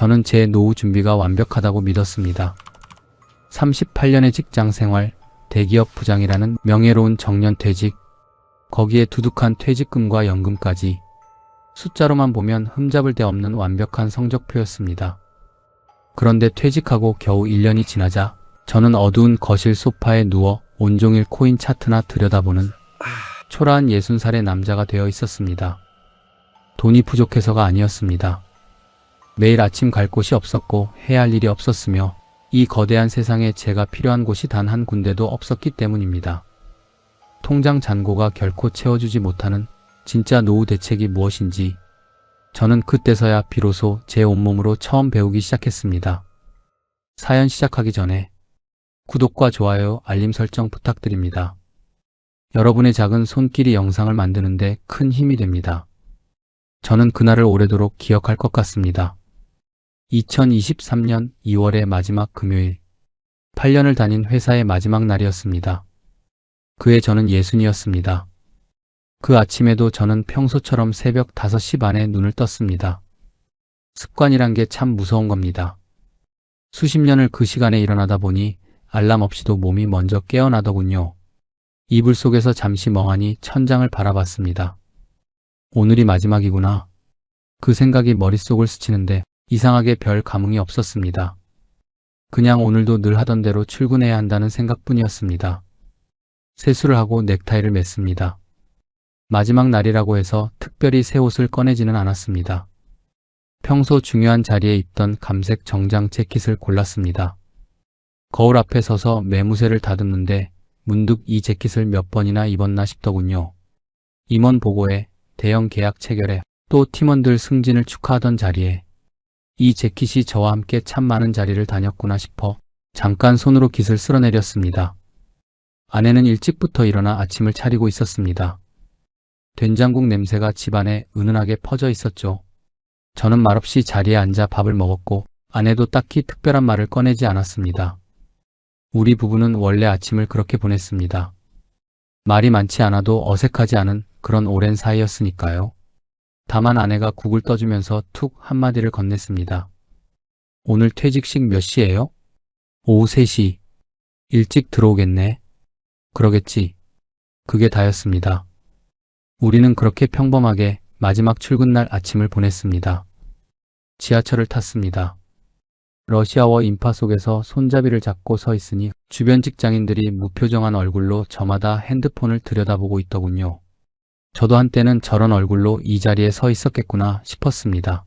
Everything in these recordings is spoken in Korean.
저는 제 노후 준비가 완벽하다고 믿었습니다. 38년의 직장 생활, 대기업 부장이라는 명예로운 정년 퇴직, 거기에 두둑한 퇴직금과 연금까지 숫자로만 보면 흠잡을 데 없는 완벽한 성적표였습니다. 그런데 퇴직하고 겨우 1년이 지나자 저는 어두운 거실 소파에 누워 온종일 코인 차트나 들여다보는 초라한 60살의 남자가 되어 있었습니다. 돈이 부족해서가 아니었습니다. 매일 아침 갈 곳이 없었고 해야 할 일이 없었으며 이 거대한 세상에 제가 필요한 곳이 단 한 군데도 없었기 때문입니다. 통장 잔고가 결코 채워주지 못하는 진짜 노후 대책이 무엇인지 저는 그때서야 비로소 제 온몸으로 처음 배우기 시작했습니다. 사연 시작하기 전에 구독과 좋아요, 알림 설정 부탁드립니다. 여러분의 작은 손길이 영상을 만드는데 큰 힘이 됩니다. 저는 그날을 오래도록 기억할 것 같습니다. 2023년 2월의 마지막 금요일, 8년을 다닌 회사의 마지막 날이었습니다. 그해 저는 60이었습니다. 그 아침에도 저는 평소처럼 새벽 5시 반에 눈을 떴습니다. 습관이란 게 참 무서운 겁니다. 수십 년을 그 시간에 일어나다 보니 알람 없이도 몸이 먼저 깨어나더군요. 이불 속에서 잠시 멍하니 천장을 바라봤습니다. 오늘이 마지막이구나. 그 생각이 머릿속을 스치는데 이상하게 별 감흥이 없었습니다. 그냥 오늘도 늘 하던 대로 출근해야 한다는 생각뿐이었습니다. 세수를 하고 넥타이를 맸습니다. 마지막 날이라고 해서 특별히 새 옷을 꺼내지는 않았습니다. 평소 중요한 자리에 입던 감색 정장 재킷을 골랐습니다. 거울 앞에 서서 매무새를 다듬는데 문득 이 재킷을 몇 번이나 입었나 싶더군요. 임원 보고에, 대형 계약 체결에, 또 팀원들 승진을 축하하던 자리에 이 재킷이 저와 함께 참 많은 자리를 다녔구나 싶어 잠깐 손으로 깃을 쓸어내렸습니다. 아내는 일찍부터 일어나 아침을 차리고 있었습니다. 된장국 냄새가 집안에 은은하게 퍼져 있었죠. 저는 말없이 자리에 앉아 밥을 먹었고 아내도 딱히 특별한 말을 꺼내지 않았습니다. 우리 부부는 원래 아침을 그렇게 보냈습니다. 말이 많지 않아도 어색하지 않은 그런 오랜 사이였으니까요. 다만 아내가 국을 떠주면서 툭 한마디를 건넸습니다. 오늘 퇴직식 몇 시예요? 오후 3시. 일찍 들어오겠네. 그러겠지. 그게 다였습니다. 우리는 그렇게 평범하게 마지막 출근날 아침을 보냈습니다. 지하철을 탔습니다. 러시아워 인파 속에서 손잡이를 잡고 서 있으니 주변 직장인들이 무표정한 얼굴로 저마다 핸드폰을 들여다보고 있더군요. 저도 한때는 저런 얼굴로 이 자리에 서 있었겠구나 싶었습니다.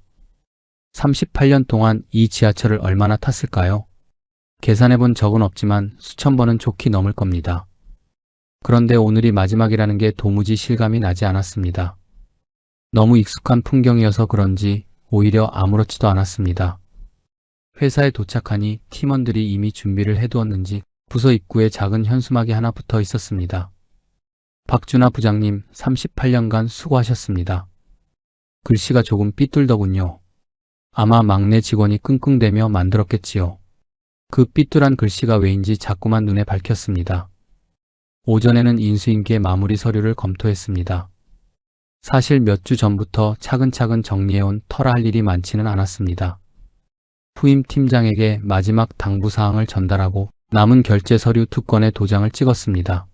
38년 동안 이 지하철을 얼마나 탔을까요? 계산해본 적은 없지만 수천 번은 좋게 넘을 겁니다. 그런데 오늘이 마지막이라는 게 도무지 실감이 나지 않았습니다. 너무 익숙한 풍경이어서 그런지 오히려 아무렇지도 않았습니다. 회사에 도착하니 팀원들이 이미 준비를 해두었는지 부서 입구에 작은 현수막이 하나 붙어 있었습니다. 박준하 부장님 38년간 수고하셨습니다. 글씨가 조금 삐뚤더군요. 아마 막내 직원이 끙끙대며 만들었겠지요. 그 삐뚤한 글씨가 왜인지 자꾸만 눈에 밝혔습니다. 오전에는 인수인계 마무리 서류를 검토했습니다. 사실 몇 주 전부터 차근차근 정리해온 터라 할 일이 많지는 않았습니다. 후임 팀장에게 마지막 당부사항을 전달하고 남은 결제 서류 2건의 도장을 찍었습니다.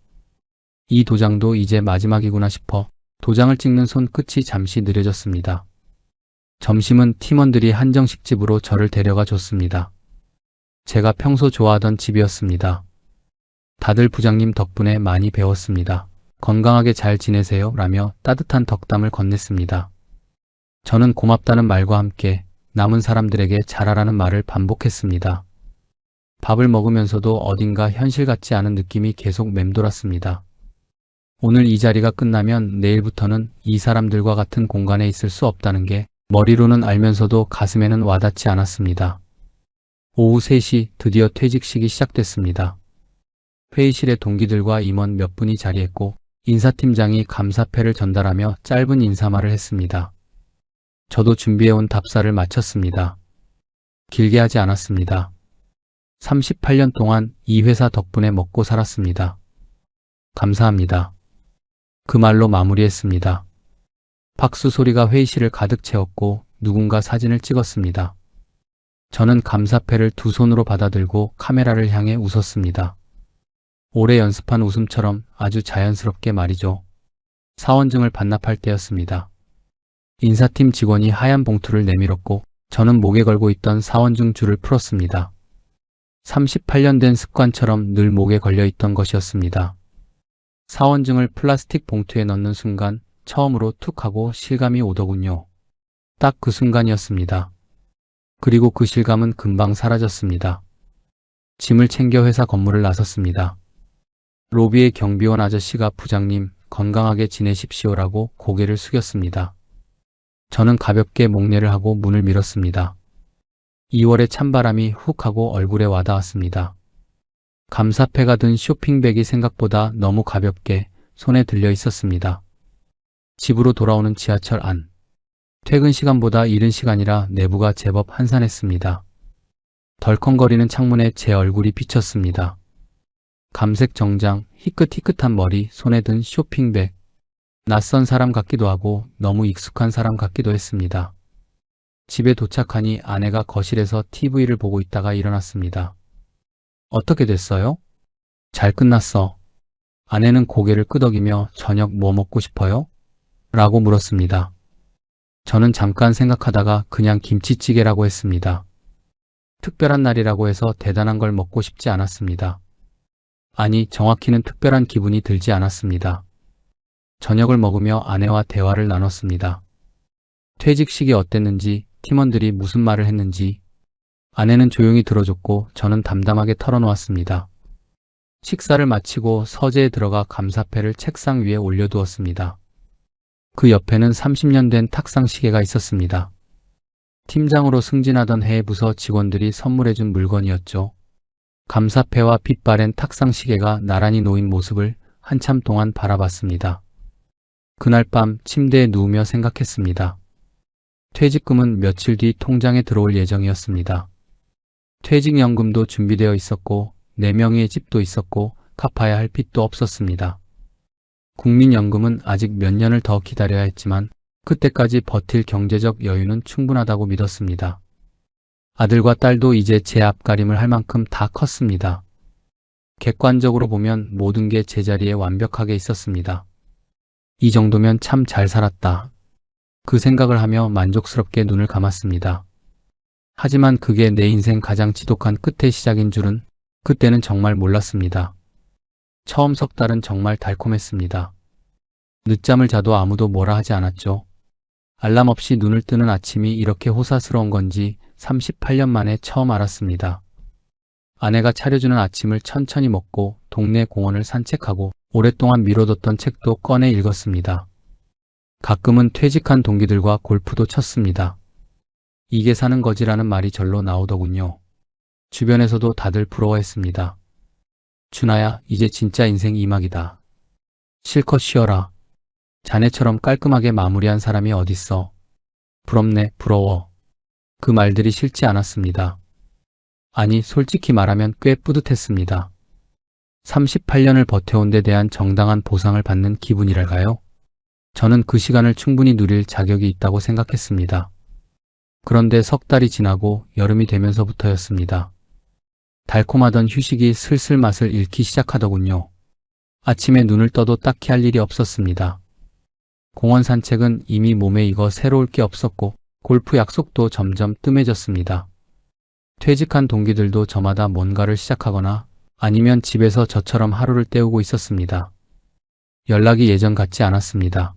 이 도장도 이제 마지막이구나 싶어 도장을 찍는 손끝이 잠시 느려졌습니다. 점심은 팀원들이 한정식 집으로 저를 데려가 줬습니다. 제가 평소 좋아하던 집이었습니다. 다들 부장님 덕분에 많이 배웠습니다. 건강하게 잘 지내세요 라며 따뜻한 덕담을 건넸습니다. 저는 고맙다는 말과 함께 남은 사람들에게 잘하라는 말을 반복했습니다. 밥을 먹으면서도 어딘가 현실 같지 않은 느낌이 계속 맴돌았습니다. 오늘 이 자리가 끝나면 내일부터는 이 사람들과 같은 공간에 있을 수 없다는 게 머리로는 알면서도 가슴에는 와닿지 않았습니다. 오후 3시 드디어 퇴직식이 시작됐습니다. 회의실에 동기들과 임원 몇 분이 자리했고 인사팀장이 감사패를 전달하며 짧은 인사말을 했습니다. 저도 준비해온 답사를 마쳤습니다. 길게 하지 않았습니다. 38년 동안 이 회사 덕분에 먹고 살았습니다. 감사합니다. 그 말로 마무리했습니다. 박수 소리가 회의실을 가득 채웠고 누군가 사진을 찍었습니다. 저는 감사패를 두 손으로 받아들고 카메라를 향해 웃었습니다. 오래 연습한 웃음처럼 아주 자연스럽게 말이죠. 사원증을 반납할 때였습니다. 인사팀 직원이 하얀 봉투를 내밀었고 저는 목에 걸고 있던 사원증 줄을 풀었습니다. 38년 된 습관처럼 늘 목에 걸려 있던 것이었습니다. 사원증을 플라스틱 봉투에 넣는 순간 처음으로 툭 하고 실감이 오더군요. 딱 그 순간이었습니다. 그리고 그 실감은 금방 사라졌습니다. 짐을 챙겨 회사 건물을 나섰습니다. 로비의 경비원 아저씨가 부장님 건강하게 지내십시오라고 고개를 숙였습니다. 저는 가볍게 목례를 하고 문을 밀었습니다. 2월의 찬바람이 훅 하고 얼굴에 와닿았습니다. 감사패가 든 쇼핑백이 생각보다 너무 가볍게 손에 들려 있었습니다. 집으로 돌아오는 지하철 안. 퇴근 시간보다 이른 시간이라 내부가 제법 한산했습니다. 덜컹거리는 창문에 제 얼굴이 비쳤습니다. 감색 정장, 희끗희끗한 머리, 손에 든 쇼핑백. 낯선 사람 같기도 하고 너무 익숙한 사람 같기도 했습니다. 집에 도착하니 아내가 거실에서 TV를 보고 있다가 일어났습니다. 어떻게 됐어요? 잘 끝났어. 아내는 고개를 끄덕이며 저녁 뭐 먹고 싶어요? 라고 물었습니다. 저는 잠깐 생각하다가 그냥 김치찌개라고 했습니다. 특별한 날이라고 해서 대단한 걸 먹고 싶지 않았습니다. 아니, 정확히는 특별한 기분이 들지 않았습니다. 저녁을 먹으며 아내와 대화를 나눴습니다. 퇴직식이 어땠는지, 팀원들이 무슨 말을 했는지. 아내는 조용히 들어줬고 저는 담담하게 털어놓았습니다. 식사를 마치고 서재에 들어가 감사패를 책상 위에 올려두었습니다. 그 옆에는 30년 된 탁상 시계가 있었습니다. 팀장으로 승진하던 해에 부서 직원들이 선물해준 물건이었죠. 감사패와 빛 바랜 탁상 시계가 나란히 놓인 모습을 한참 동안 바라봤습니다. 그날 밤 침대에 누우며 생각했습니다. 퇴직금은 며칠 뒤 통장에 들어올 예정이었습니다. 퇴직연금도 준비되어 있었고 4명의 집도 있었고 갚아야 할 빚도 없었습니다. 국민연금은 아직 몇 년을 더 기다려야 했지만 그때까지 버틸 경제적 여유는 충분하다고 믿었습니다. 아들과 딸도 이제 제 앞가림을 할 만큼 다 컸습니다. 객관적으로 보면 모든 게 제자리에 완벽하게 있었습니다. 이 정도면 참 잘 살았다. 그 생각을 하며 만족스럽게 눈을 감았습니다. 하지만 그게 내 인생 가장 지독한 끝의 시작인 줄은 그때는 정말 몰랐습니다. 처음 석 달은 정말 달콤했습니다. 늦잠을 자도 아무도 뭐라 하지 않았죠. 알람 없이 눈을 뜨는 아침이 이렇게 호사스러운 건지 38년 만에 처음 알았습니다. 아내가 차려주는 아침을 천천히 먹고 동네 공원을 산책하고 오랫동안 미뤄뒀던 책도 꺼내 읽었습니다. 가끔은 퇴직한 동기들과 골프도 쳤습니다. 이게 사는 거지라는 말이 절로 나오더군요. 주변에서도 다들 부러워했습니다. 준아야, 이제 진짜 인생 이막이다. 실컷 쉬어라. 자네처럼 깔끔하게 마무리한 사람이 어딨어. 부럽네, 부러워. 그 말들이 싫지 않았습니다. 아니, 솔직히 말하면 꽤 뿌듯했습니다. 38년을 버텨온 데 대한 정당한 보상을 받는 기분이랄까요? 저는 그 시간을 충분히 누릴 자격이 있다고 생각했습니다. 그런데 석 달이 지나고 여름이 되면서부터였습니다. 달콤하던 휴식이 슬슬 맛을 잃기 시작하더군요. 아침에 눈을 떠도 딱히 할 일이 없었습니다. 공원 산책은 이미 몸에 익어 새로울 게 없었고 골프 약속도 점점 뜸해졌습니다. 퇴직한 동기들도 저마다 뭔가를 시작하거나 아니면 집에서 저처럼 하루를 때우고 있었습니다. 연락이 예전 같지 않았습니다.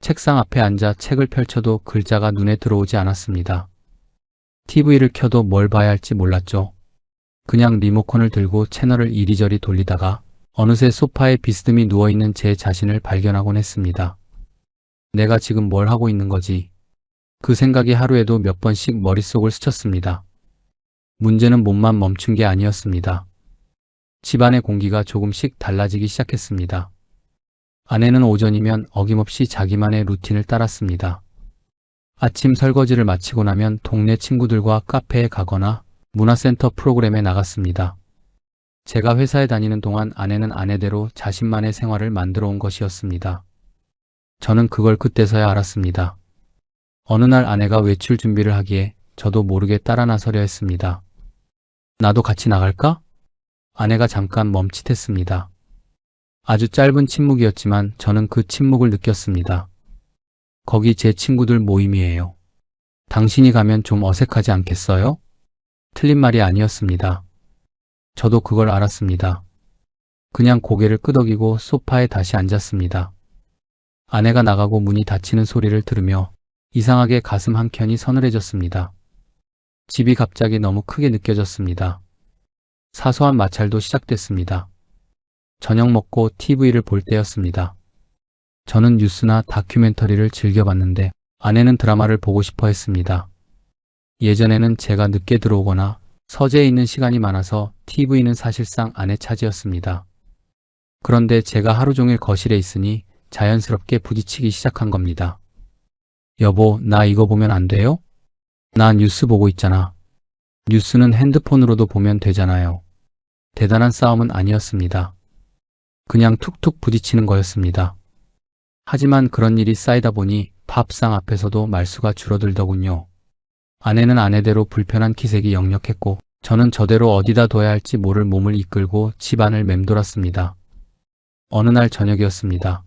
책상 앞에 앉아 책을 펼쳐도 글자가 눈에 들어오지 않았습니다. TV를 켜도 뭘 봐야 할지 몰랐죠. 그냥 리모컨을 들고 채널을 이리저리 돌리다가 어느새 소파에 비스듬히 누워있는 제 자신을 발견하곤 했습니다. 내가 지금 뭘 하고 있는 거지? 그 생각이 하루에도 몇 번씩 머릿속을 스쳤습니다. 문제는 몸만 멈춘 게 아니었습니다. 집안의 공기가 조금씩 달라지기 시작했습니다. 아내는 오전이면 어김없이 자기만의 루틴을 따랐습니다. 아침 설거지를 마치고 나면 동네 친구들과 카페에 가거나 문화센터 프로그램에 나갔습니다. 제가 회사에 다니는 동안 아내는 아내대로 자신만의 생활을 만들어 온 것이었습니다. 저는 그걸 그때서야 알았습니다. 어느 날 아내가 외출 준비를 하기에 저도 모르게 따라 나서려 했습니다. 나도 같이 나갈까? 아내가 잠깐 멈칫했습니다. 아주 짧은 침묵이었지만 저는 그 침묵을 느꼈습니다. 거기 제 친구들 모임이에요. 당신이 가면 좀 어색하지 않겠어요? 틀린 말이 아니었습니다. 저도 그걸 알았습니다. 그냥 고개를 끄덕이고 소파에 다시 앉았습니다. 아내가 나가고 문이 닫히는 소리를 들으며 이상하게 가슴 한켠이 서늘해졌습니다. 집이 갑자기 너무 크게 느껴졌습니다. 사소한 마찰도 시작됐습니다. 저녁 먹고 TV를 볼 때였습니다. 저는 뉴스나 다큐멘터리를 즐겨봤는데 아내는 드라마를 보고 싶어 했습니다. 예전에는 제가 늦게 들어오거나 서재에 있는 시간이 많아서 TV는 사실상 아내 차지였습니다. 그런데 제가 하루 종일 거실에 있으니 자연스럽게 부딪히기 시작한 겁니다. 여보, 나 이거 보면 안 돼요? 나 뉴스 보고 있잖아. 뉴스는 핸드폰으로도 보면 되잖아요. 대단한 싸움은 아니었습니다. 그냥 툭툭 부딪히는 거였습니다. 하지만 그런 일이 쌓이다 보니 밥상 앞에서도 말수가 줄어들더군요. 아내는 아내대로 불편한 기색이 역력했고 저는 저대로 어디다 둬야 할지 모를 몸을 이끌고 집안을 맴돌았습니다. 어느 날 저녁이었습니다.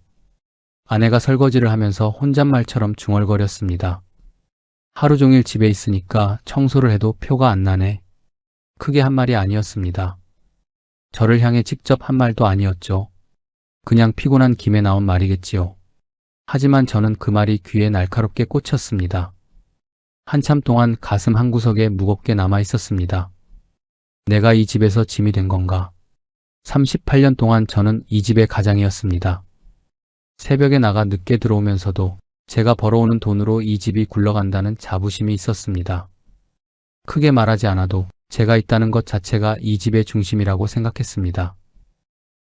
아내가 설거지를 하면서 혼잣말처럼 중얼거렸습니다. 하루 종일 집에 있으니까 청소를 해도 표가 안 나네. 크게 한 말이 아니었습니다. 저를 향해 직접 한 말도 아니었죠. 그냥 피곤한 김에 나온 말이겠지요. 하지만 저는 그 말이 귀에 날카롭게 꽂혔습니다. 한참 동안 가슴 한구석에 무겁게 남아 있었습니다. 내가 이 집에서 짐이 된 건가? 38년 동안 저는 이 집의 가장이었습니다. 새벽에 나가 늦게 들어오면서도 제가 벌어오는 돈으로 이 집이 굴러간다는 자부심이 있었습니다. 크게 말하지 않아도 제가 있다는 것 자체가 이 집의 중심이라고 생각했습니다.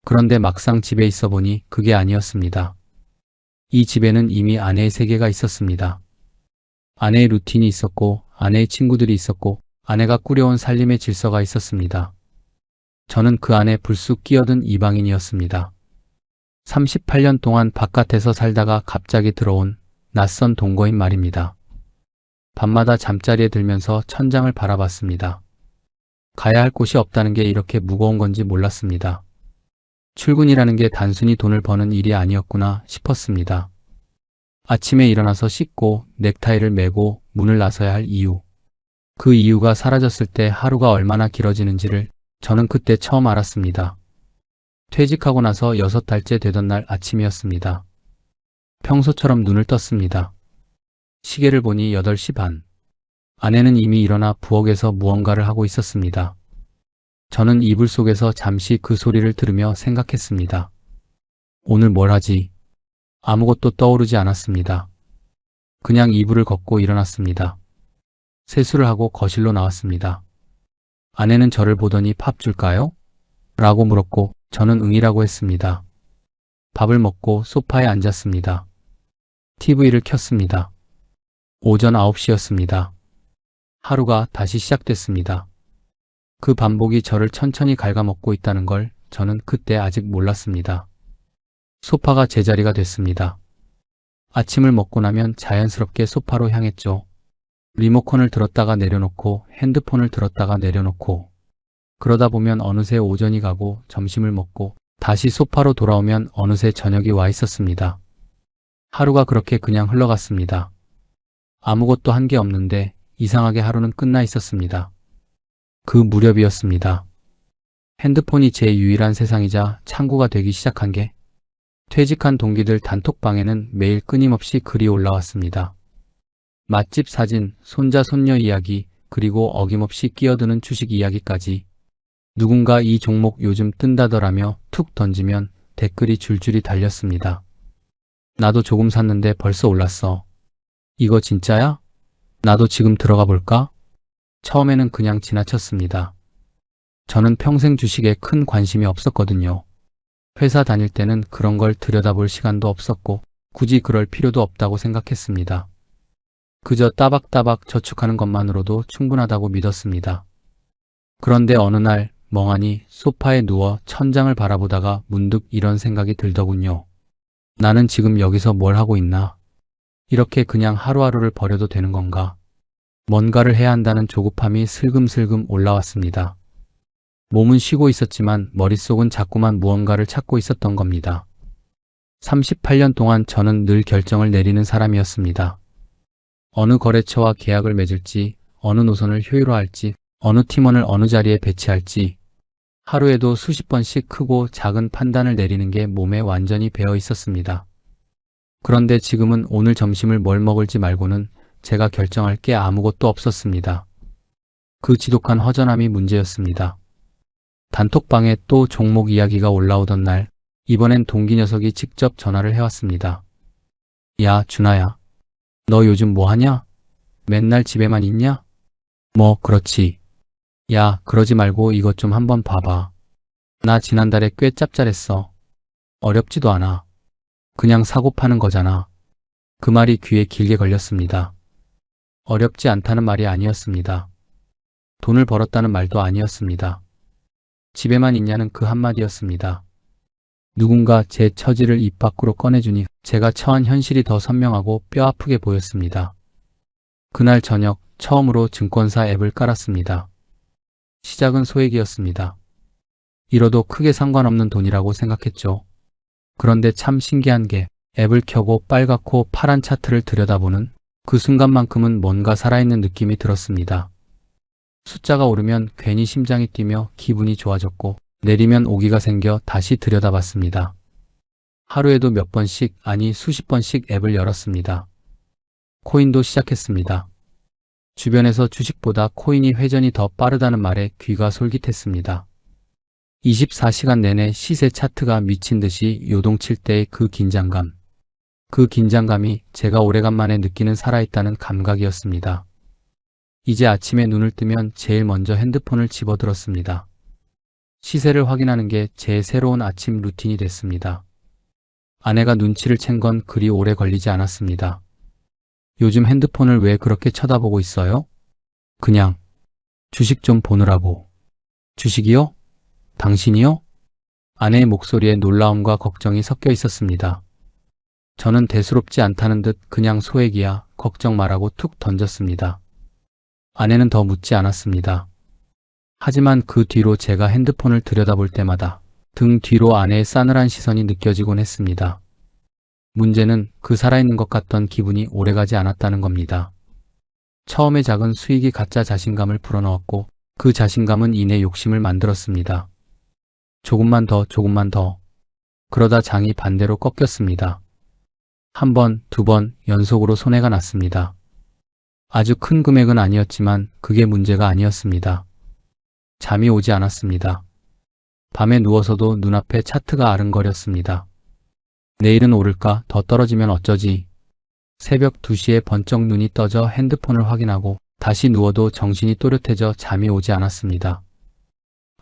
그런데 막상 집에 있어 보니 그게 아니었습니다. 이 집에는 이미 아내의 세계가 있었습니다. 아내의 루틴이 있었고 아내의 친구들이 있었고 아내가 꾸려온 삶의 질서가 있었습니다. 저는 그 안에 불쑥 끼어든 이방인이었습니다. 38년 동안 바깥에서 살다가 갑자기 들어온 낯선 동거인 말입니다. 밤마다 잠자리에 들면서 천장을 바라봤습니다. 가야 할 곳이 없다는 게 이렇게 무거운 건지 몰랐습니다. 출근이라는 게 단순히 돈을 버는 일이 아니었구나 싶었습니다. 아침에 일어나서 씻고 넥타이를 매고 문을 나서야 할 이유. 그 이유가 사라졌을 때 하루가 얼마나 길어지는지를 저는 그때 처음 알았습니다. 퇴직하고 나서 6달째 되던 날 아침이었습니다. 평소처럼 눈을 떴습니다. 시계를 보니 8시 반. 아내는 이미 일어나 부엌에서 무언가를 하고 있었습니다. 저는 이불 속에서 잠시 그 소리를 들으며 생각했습니다. 오늘 뭘 하지? 아무것도 떠오르지 않았습니다. 그냥 이불을 걷고 일어났습니다. 세수를 하고 거실로 나왔습니다. 아내는 저를 보더니 밥 줄까요? 라고 물었고 저는 응이라고 했습니다. 밥을 먹고 소파에 앉았습니다. TV를 켰습니다. 오전 9시였습니다. 하루가 다시 시작됐습니다. 그 반복이 저를 천천히 갉아먹고 있다는 걸 저는 그때 아직 몰랐습니다. 소파가 제 자리가 됐습니다. 아침을 먹고 나면 자연스럽게 소파로 향했죠. 리모컨을 들었다가 내려놓고 핸드폰을 들었다가 내려놓고 그러다 보면 어느새 오전이 가고 점심을 먹고 다시 소파로 돌아오면 어느새 저녁이 와 있었습니다. 하루가 그렇게 그냥 흘러갔습니다. 아무것도 한 게 없는데 이상하게 하루는 끝나 있었습니다. 그 무렵이었습니다. 핸드폰이 제 유일한 세상이자 창구가 되기 시작한 게 퇴직한 동기들 단톡방에는 매일 끊임없이 글이 올라왔습니다. 맛집 사진, 손자 손녀 이야기, 그리고 어김없이 끼어드는 주식 이야기까지 누군가 이 종목 요즘 뜬다더라며 툭 던지면 댓글이 줄줄이 달렸습니다. 나도 조금 샀는데 벌써 올랐어. 이거 진짜야? 나도 지금 들어가 볼까? 처음에는 그냥 지나쳤습니다. 저는 평생 주식에 큰 관심이 없었거든요. 회사 다닐 때는 그런 걸 들여다볼 시간도 없었고 굳이 그럴 필요도 없다고 생각했습니다. 그저 따박따박 저축하는 것만으로도 충분하다고 믿었습니다. 그런데 어느 날 멍하니 소파에 누워 천장을 바라보다가 문득 이런 생각이 들더군요. 나는 지금 여기서 뭘 하고 있나? 이렇게 그냥 하루하루를 버려도 되는 건가? 뭔가를 해야 한다는 조급함이 슬금슬금 올라왔습니다. 몸은 쉬고 있었지만 머릿속은 자꾸만 무언가를 찾고 있었던 겁니다. 38년 동안 저는 늘 결정을 내리는 사람이었습니다. 어느 거래처와 계약을 맺을지, 어느 노선을 효율화할지, 어느 팀원을 어느 자리에 배치할지, 하루에도 수십 번씩 크고 작은 판단을 내리는 게 몸에 완전히 배어 있었습니다. 그런데 지금은 오늘 점심을 뭘 먹을지 말고는 제가 결정할 게 아무것도 없었습니다. 그 지독한 허전함이 문제였습니다. 단톡방에 또 종목 이야기가 올라오던 날, 이번엔 동기 녀석이 직접 전화를 해왔습니다. 야, 준하야. 너 요즘 뭐 하냐? 맨날 집에만 있냐? 뭐, 그렇지. 야, 그러지 말고 이것 좀 한번 봐봐. 나 지난달에 꽤 짭짤했어. 어렵지도 않아. 그냥 사고 파는 거잖아. 그 말이 귀에 길게 걸렸습니다. 어렵지 않다는 말이 아니었습니다. 돈을 벌었다는 말도 아니었습니다. 집에만 있냐는 그 한마디였습니다. 누군가 제 처지를 입 밖으로 꺼내주니 제가 처한 현실이 더 선명하고 뼈아프게 보였습니다. 그날 저녁 처음으로 증권사 앱을 깔았습니다. 시작은 소액이었습니다. 잃어도 크게 상관없는 돈이라고 생각했죠. 그런데 참 신기한 게 앱을 켜고 빨갛고 파란 차트를 들여다보는 그 순간만큼은 뭔가 살아있는 느낌이 들었습니다. 숫자가 오르면 괜히 심장이 뛰며 기분이 좋아졌고 내리면 오기가 생겨 다시 들여다봤습니다. 하루에도 몇 번씩, 아니 수십 번씩 앱을 열었습니다. 코인도 시작했습니다. 주변에서 주식보다 코인이 회전이 더 빠르다는 말에 귀가 솔깃했습니다. 24시간 내내 시세 차트가 미친 듯이 요동칠 때의 그 긴장감. 그 긴장감이 제가 오래간만에 느끼는 살아있다는 감각이었습니다. 이제 아침에 눈을 뜨면 제일 먼저 핸드폰을 집어들었습니다. 시세를 확인하는 게 제 새로운 아침 루틴이 됐습니다. 아내가 눈치를 챈 건 그리 오래 걸리지 않았습니다. 요즘 핸드폰을 왜 그렇게 쳐다보고 있어요? 그냥 주식 좀 보느라고. 주식이요? 당신이요? 아내의 목소리에 놀라움과 걱정이 섞여 있었습니다. 저는 대수롭지 않다는 듯 그냥 소액이야, 걱정 말라고 툭 던졌습니다. 아내는 더 묻지 않았습니다. 하지만 그 뒤로 제가 핸드폰을 들여다볼 때마다 등 뒤로 아내의 싸늘한 시선이 느껴지곤 했습니다. 문제는 그 살아있는 것 같던 기분이 오래가지 않았다는 겁니다. 처음에 작은 수익이 가짜 자신감을 불어넣었고 그 자신감은 이내 욕심을 만들었습니다. 조금만 더, 조금만 더. 그러다 장이 반대로 꺾였습니다. 한 번, 두 번 연속으로 손해가 났습니다. 아주 큰 금액은 아니었지만 그게 문제가 아니었습니다. 잠이 오지 않았습니다. 밤에 누워서도 눈앞에 차트가 아른거렸습니다. 내일은 오를까? 더 떨어지면 어쩌지? 새벽 2시에 번쩍 눈이 떠져 핸드폰을 확인하고 다시 누워도 정신이 또렷해져 잠이 오지 않았습니다.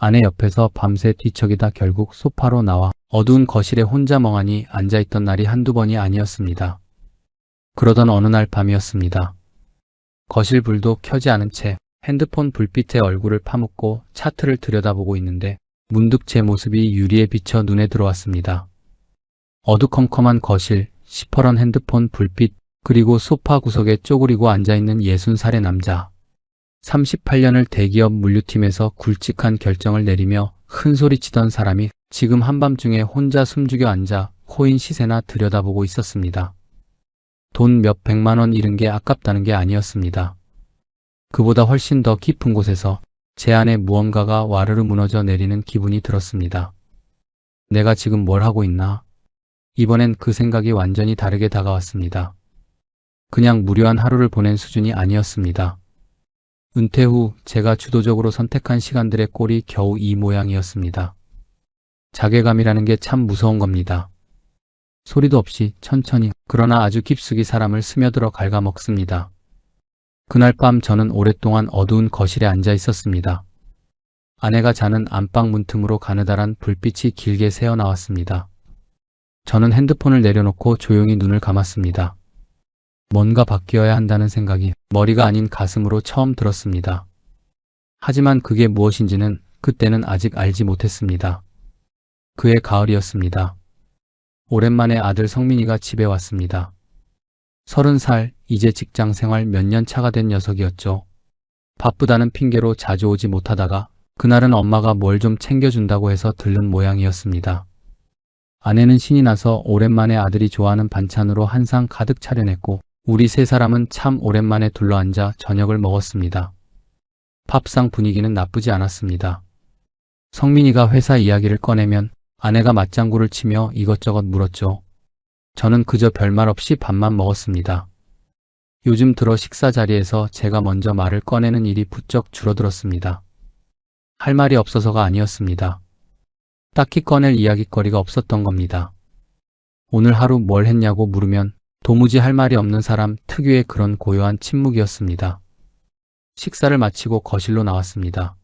아내 옆에서 밤새 뒤척이다 결국 소파로 나와 어두운 거실에 혼자 멍하니 앉아있던 날이 한두 번이 아니었습니다. 그러던 어느 날 밤이었습니다. 거실 불도 켜지 않은 채 핸드폰 불빛에 얼굴을 파묻고 차트를 들여다보고 있는데 문득 제 모습이 유리에 비쳐 눈에 들어왔습니다. 어두컴컴한 거실, 시퍼런 핸드폰 불빛, 그리고 소파 구석에 쪼그리고 앉아있는 60살의 남자. 38년을 대기업 물류팀에서 굵직한 결정을 내리며 큰소리치던 사람이 지금 한밤중에 혼자 숨죽여 앉아 코인 시세나 들여다보고 있었습니다. 돈 몇 백만 원 잃은 게 아깝다는 게 아니었습니다. 그보다 훨씬 더 깊은 곳에서 제 안에 무언가가 와르르 무너져 내리는 기분이 들었습니다. 내가 지금 뭘 하고 있나? 이번엔 그 생각이 완전히 다르게 다가왔습니다. 그냥 무료한 하루를 보낸 수준이 아니었습니다. 은퇴 후 제가 주도적으로 선택한 시간들의 꼴이 겨우 이 모양이었습니다. 자괴감이라는 게 참 무서운 겁니다. 소리도 없이 천천히 그러나 아주 깊숙이 사람을 스며들어 갉아먹습니다. 그날 밤 저는 오랫동안 어두운 거실에 앉아 있었습니다. 아내가 자는 안방 문틈으로 가느다란 불빛이 길게 새어나왔습니다. 저는 핸드폰을 내려놓고 조용히 눈을 감았습니다. 뭔가 바뀌어야 한다는 생각이 머리가 아닌 가슴으로 처음 들었습니다. 하지만 그게 무엇인지는 그때는 아직 알지 못했습니다. 그해 가을이었습니다. 오랜만에 아들 성민이가 집에 왔습니다. 30살, 이제 직장 생활 몇 년 차가 된 녀석이었죠. 바쁘다는 핑계로 자주 오지 못하다가 그날은 엄마가 뭘 좀 챙겨준다고 해서 들른 모양이었습니다. 아내는 신이 나서 오랜만에 아들이 좋아하는 반찬으로 한 상 가득 차려냈고 우리 세 사람은 참 오랜만에 둘러앉아 저녁을 먹었습니다. 밥상 분위기는 나쁘지 않았습니다. 성민이가 회사 이야기를 꺼내면 아내가 맞장구를 치며 이것저것 물었죠. 저는 그저 별말 없이 밥만 먹었습니다. 요즘 들어 식사 자리에서 제가 먼저 말을 꺼내는 일이 부쩍 줄어들었습니다. 할 말이 없어서가 아니었습니다. 딱히 꺼낼 이야깃거리가 없었던 겁니다. 오늘 하루 뭘 했냐고 물으면 도무지 할 말이 없는 사람 특유의 그런 고요한 침묵이었습니다. 식사를 마치고 거실로 나왔습니다.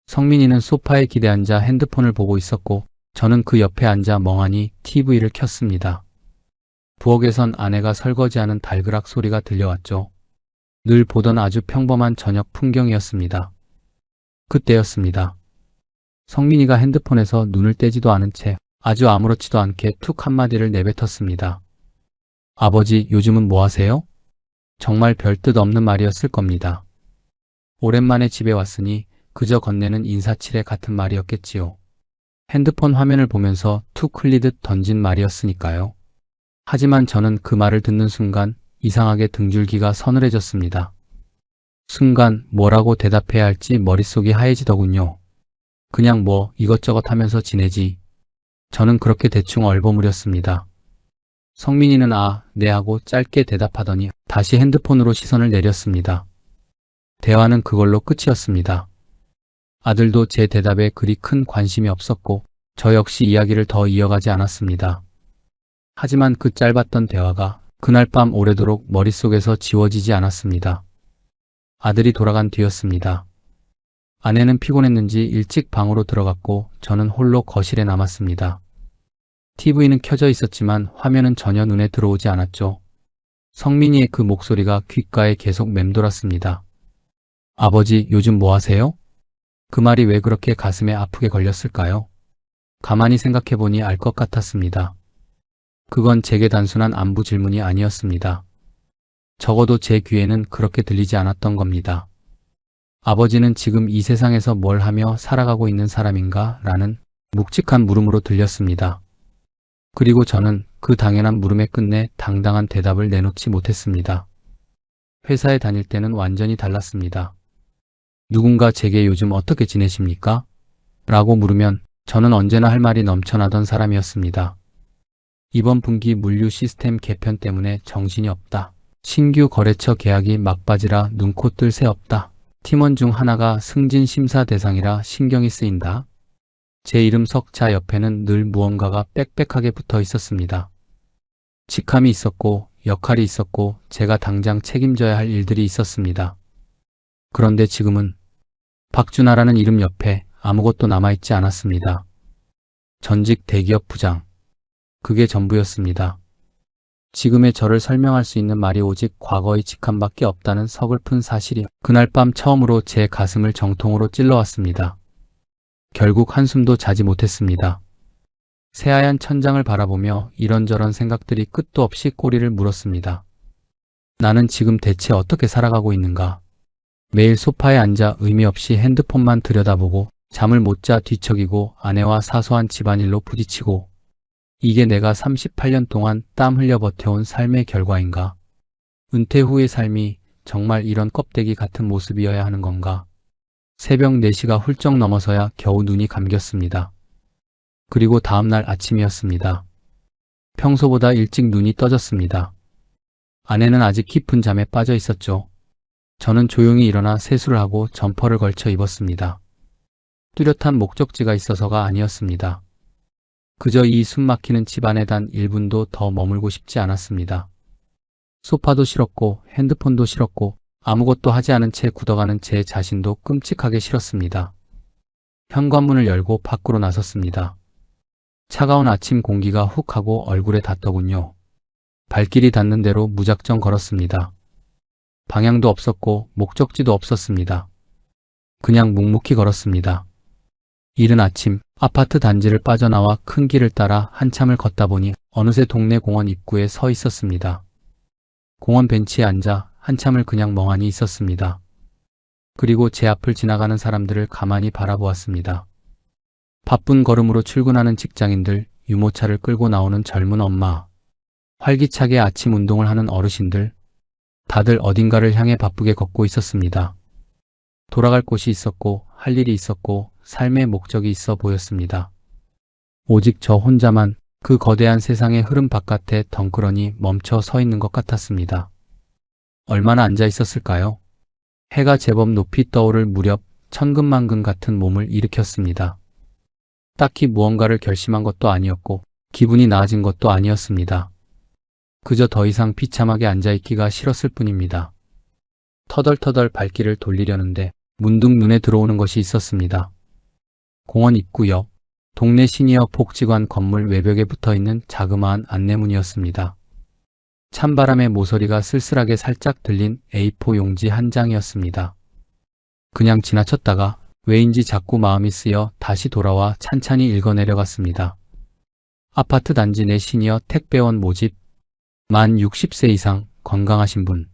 성민이는 소파에 기대앉아 핸드폰을 보고 있었고 저는 그 옆에 앉아 멍하니 TV를 켰습니다. 부엌에선 아내가 설거지하는 달그락 소리가 들려왔죠. 늘 보던 아주 평범한 저녁 풍경이었습니다. 그때였습니다. 성민이가 핸드폰에서 눈을 떼지도 않은 채 아주 아무렇지도 않게 툭 한마디를 내뱉었습니다. 아버지, 요즘은 뭐 하세요? 정말 별뜻 없는 말이었을 겁니다. 오랜만에 집에 왔으니 그저 건네는 인사치레 같은 말이었겠지요. 핸드폰 화면을 보면서 툭 흘리듯 던진 말이었으니까요. 하지만 저는 그 말을 듣는 순간 이상하게 등줄기가 서늘해졌습니다. 순간 뭐라고 대답해야 할지 머릿속이 하얘지더군요. 그냥 뭐 이것저것 하면서 지내지. 저는 그렇게 대충 얼버무렸습니다. 성민이는 네 하고 짧게 대답하더니 다시 핸드폰으로 시선을 내렸습니다. 대화는 그걸로 끝이었습니다. 아들도 제 대답에 그리 큰 관심이 없었고 저 역시 이야기를 더 이어가지 않았습니다. 하지만 그 짧았던 대화가 그날 밤 오래도록 머릿속에서 지워지지 않았습니다. 아들이 돌아간 뒤였습니다. 아내는 피곤했는지 일찍 방으로 들어갔고 저는 홀로 거실에 남았습니다. TV는 켜져 있었지만 화면은 전혀 눈에 들어오지 않았죠. 성민이의 그 목소리가 귓가에 계속 맴돌았습니다. 아버지, 요즘 뭐 하세요? 그 말이 왜 그렇게 가슴에 아프게 걸렸을까요? 가만히 생각해보니 알 것 같았습니다. 그건 제게 단순한 안부 질문이 아니었습니다. 적어도 제 귀에는 그렇게 들리지 않았던 겁니다. 아버지는 지금 이 세상에서 뭘 하며 살아가고 있는 사람인가? 라는 묵직한 물음으로 들렸습니다. 그리고 저는 그 당연한 물음의 끝내 당당한 대답을 내놓지 못했습니다. 회사에 다닐 때는 완전히 달랐습니다. 누군가 제게 요즘 어떻게 지내십니까? 라고 물으면 저는 언제나 할 말이 넘쳐나던 사람이었습니다. 이번 분기 물류 시스템 개편 때문에 정신이 없다. 신규 거래처 계약이 막바지라 눈코 뜰 새 없다. 팀원 중 하나가 승진 심사 대상이라 신경이 쓰인다. 제 이름 석자 옆에는 늘 무언가가 빽빽하게 붙어 있었습니다. 직함이 있었고 역할이 있었고 제가 당장 책임져야 할 일들이 있었습니다. 그런데 지금은 박준하라는 이름 옆에 아무것도 남아있지 않았습니다. 전직 대기업 부장. 그게 전부였습니다. 지금의 저를 설명할 수 있는 말이 오직 과거의 직함밖에 없다는 서글픈 사실이 그날 밤 처음으로 제 가슴을 정통으로 찔러왔습니다. 결국 한숨도 자지 못했습니다. 새하얀 천장을 바라보며 이런저런 생각들이 끝도 없이 꼬리를 물었습니다. 나는 지금 대체 어떻게 살아가고 있는가? 매일 소파에 앉아 의미 없이 핸드폰만 들여다보고 잠을 못 자 뒤척이고 아내와 사소한 집안일로 부딪히고 이게 내가 38년 동안 땀 흘려 버텨온 삶의 결과인가? 은퇴 후의 삶이 정말 이런 껍데기 같은 모습이어야 하는 건가? 새벽 4시가 훌쩍 넘어서야 겨우 눈이 감겼습니다. 그리고 다음날 아침이었습니다. 평소보다 일찍 눈이 떠졌습니다. 아내는 아직 깊은 잠에 빠져 있었죠. 저는 조용히 일어나 세수를 하고 점퍼를 걸쳐 입었습니다. 뚜렷한 목적지가 있어서가 아니었습니다. 그저 이 숨막히는 집안에 단 1분도 더 머물고 싶지 않았습니다. 소파도 싫었고 핸드폰도 싫었고 아무것도 하지 않은 채 굳어가는 제 자신도 끔찍하게 싫었습니다. 현관문을 열고 밖으로 나섰습니다. 차가운 아침 공기가 훅 하고 얼굴에 닿더군요. 발길이 닿는 대로 무작정 걸었습니다. 방향도 없었고 목적지도 없었습니다. 그냥 묵묵히 걸었습니다. 이른 아침 아파트 단지를 빠져나와 큰 길을 따라 한참을 걷다 보니 어느새 동네 공원 입구에 서 있었습니다. 공원 벤치에 앉아 한참을 그냥 멍하니 있었습니다. 그리고 제 앞을 지나가는 사람들을 가만히 바라보았습니다. 바쁜 걸음으로 출근하는 직장인들, 유모차를 끌고 나오는 젊은 엄마, 활기차게 아침 운동을 하는 어르신들, 다들 어딘가를 향해 바쁘게 걷고 있었습니다. 돌아갈 곳이 있었고, 할 일이 있었고, 삶의 목적이 있어 보였습니다. 오직 저 혼자만 그 거대한 세상의 흐름 바깥에 덩그러니 멈춰 서 있는 것 같았습니다. 얼마나 앉아 있었을까요? 해가 제법 높이 떠오를 무렵 천근만근 같은 몸을 일으켰습니다. 딱히 무언가를 결심한 것도 아니었고 기분이 나아진 것도 아니었습니다. 그저 더 이상 비참하게 앉아있기가 싫었을 뿐입니다. 터덜터덜 발길을 돌리려는데 문득 눈에 들어오는 것이 있었습니다. 공원 입구 옆 동네 시니어 복지관 건물 외벽에 붙어있는 자그마한 안내문이었습니다. 찬바람에 모서리가 쓸쓸하게 살짝 들린 A4 용지 한 장이었습니다. 그냥 지나쳤다가 왜인지 자꾸 마음이 쓰여 다시 돌아와 찬찬히 읽어내려갔습니다. 아파트 단지 내 시니어 택배원 모집, 만 60세 이상 건강하신 분,